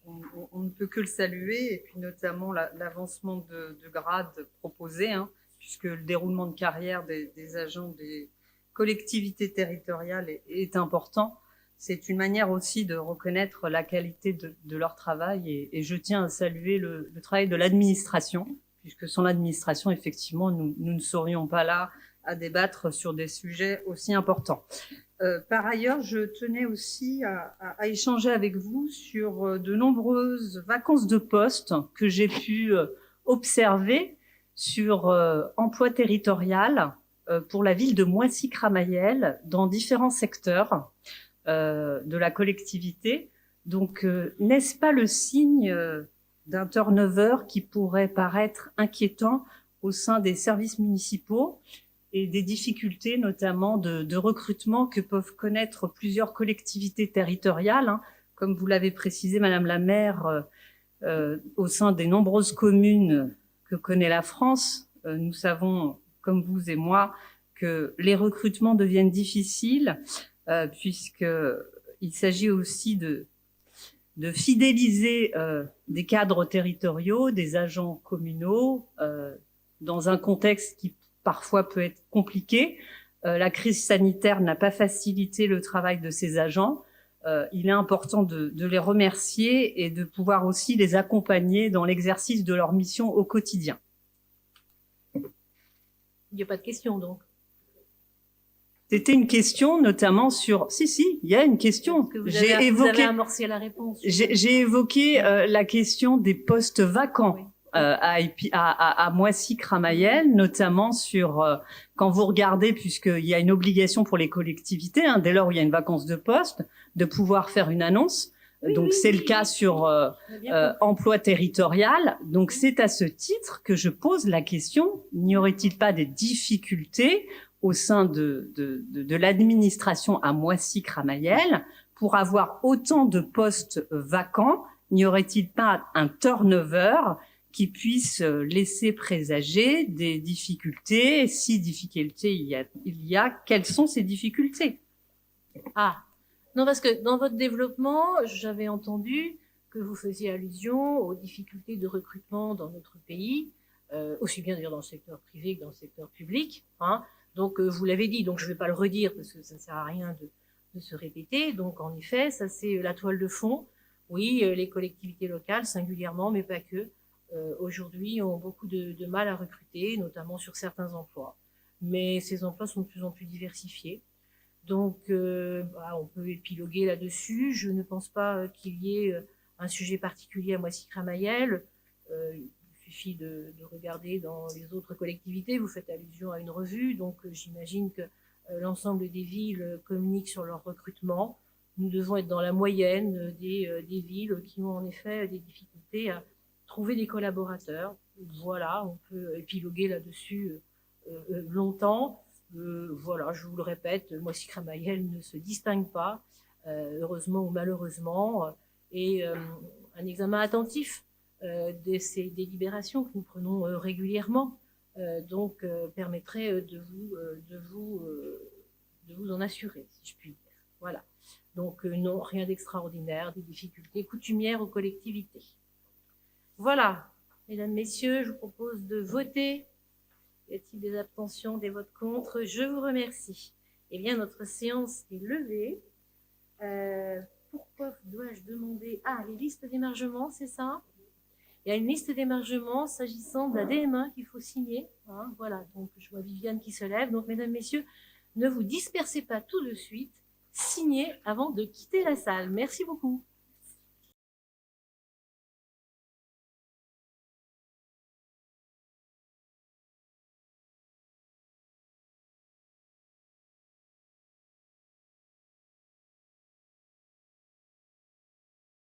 On ne peut que le saluer, et puis notamment l'avancement de grade proposé, hein, puisque le déroulement de carrière des agents des collectivités territoriales est important. C'est une manière aussi de reconnaître la qualité de leur travail, et je tiens à saluer le travail de l'administration, puisque sans l'administration, effectivement, nous ne serions pas là à débattre sur des sujets aussi importants. Par ailleurs, je tenais aussi à échanger avec vous sur de nombreuses vacances de poste que j'ai pu observer sur emploi territorial pour la ville de Moissy-Cramayel dans différents secteurs de la collectivité. Donc, n'est-ce pas le signe d'un turnover qui pourrait paraître inquiétant au sein des services municipaux et des difficultés notamment de recrutement que peuvent connaître plusieurs collectivités territoriales, hein, comme vous l'avez précisé, Madame la maire, au sein des nombreuses communes que connaît la France. Nous savons, comme vous et moi, que les recrutements deviennent difficiles, puisqu'il s'agit aussi de fidéliser des cadres territoriaux, des agents communaux, dans un contexte qui parfois peut être compliqué. La crise sanitaire n'a pas facilité le travail de ces agents. Il est important de les remercier et de pouvoir aussi les accompagner dans l'exercice de leur mission au quotidien. Il n'y a pas de question, donc. C'était une question notamment sur... Si, il y a une question. Vous avez amorcé la réponse. J'ai évoqué la question des postes vacants. Oui. À Moissy-Cramayel, notamment sur quand vous regardez, puisqu'il y a une obligation pour les collectivités, hein, dès lors où il y a une vacance de poste, de pouvoir faire une annonce. Oui, donc c'est le cas sur emploi territorial. Donc c'est à ce titre que je pose la question, n'y aurait-il pas des difficultés au sein de l'administration à Moissy-Cramayel pour avoir autant de postes vacants? N'y aurait-il pas un turnover qui puisse laisser présager des difficultés? Si difficultés il y a, quelles sont ces difficultés? Ah, non, parce que dans votre développement, j'avais entendu que vous faisiez allusion aux difficultés de recrutement dans notre pays, aussi bien d'ailleurs dans le secteur privé que dans le secteur public, hein. Donc, vous l'avez dit, donc je ne vais pas le redire parce que ça ne sert à rien de se répéter. Donc, en effet, ça c'est la toile de fond. Oui, les collectivités locales, singulièrement, mais pas que, aujourd'hui ont beaucoup de mal à recruter, notamment sur certains emplois. Mais ces emplois sont de plus en plus diversifiés. Donc, on peut épiloguer là-dessus. Je ne pense pas qu'il y ait un sujet particulier à Moissy-Cramayel. Il suffit de regarder dans les autres collectivités. Vous faites allusion à une revue, donc j'imagine que l'ensemble des villes communiquent sur leur recrutement. Nous devons être dans la moyenne des villes qui ont en effet des difficultés à trouver des collaborateurs. Voilà, on peut épiloguer là-dessus longtemps. Voilà, je vous le répète, Moissy-Cramayel ne se distingue pas, heureusement ou malheureusement, et un examen attentif de ces délibérations que nous prenons régulièrement, permettrait de vous en assurer, si je puis dire. Voilà. Donc non, rien d'extraordinaire, des difficultés coutumières aux collectivités. Voilà, mesdames, messieurs, je vous propose de voter. Y a-t-il des abstentions, des votes contre? Je vous remercie. Eh bien, notre séance est levée. Pourquoi dois-je demander... Ah, les listes d'émargement, c'est ça? Il y a une liste d'émargement s'agissant de la DM1 qu'il faut signer. Hein, voilà, donc je vois Viviane qui se lève. Donc, mesdames, messieurs, ne vous dispersez pas tout de suite. Signez avant de quitter la salle. Merci beaucoup.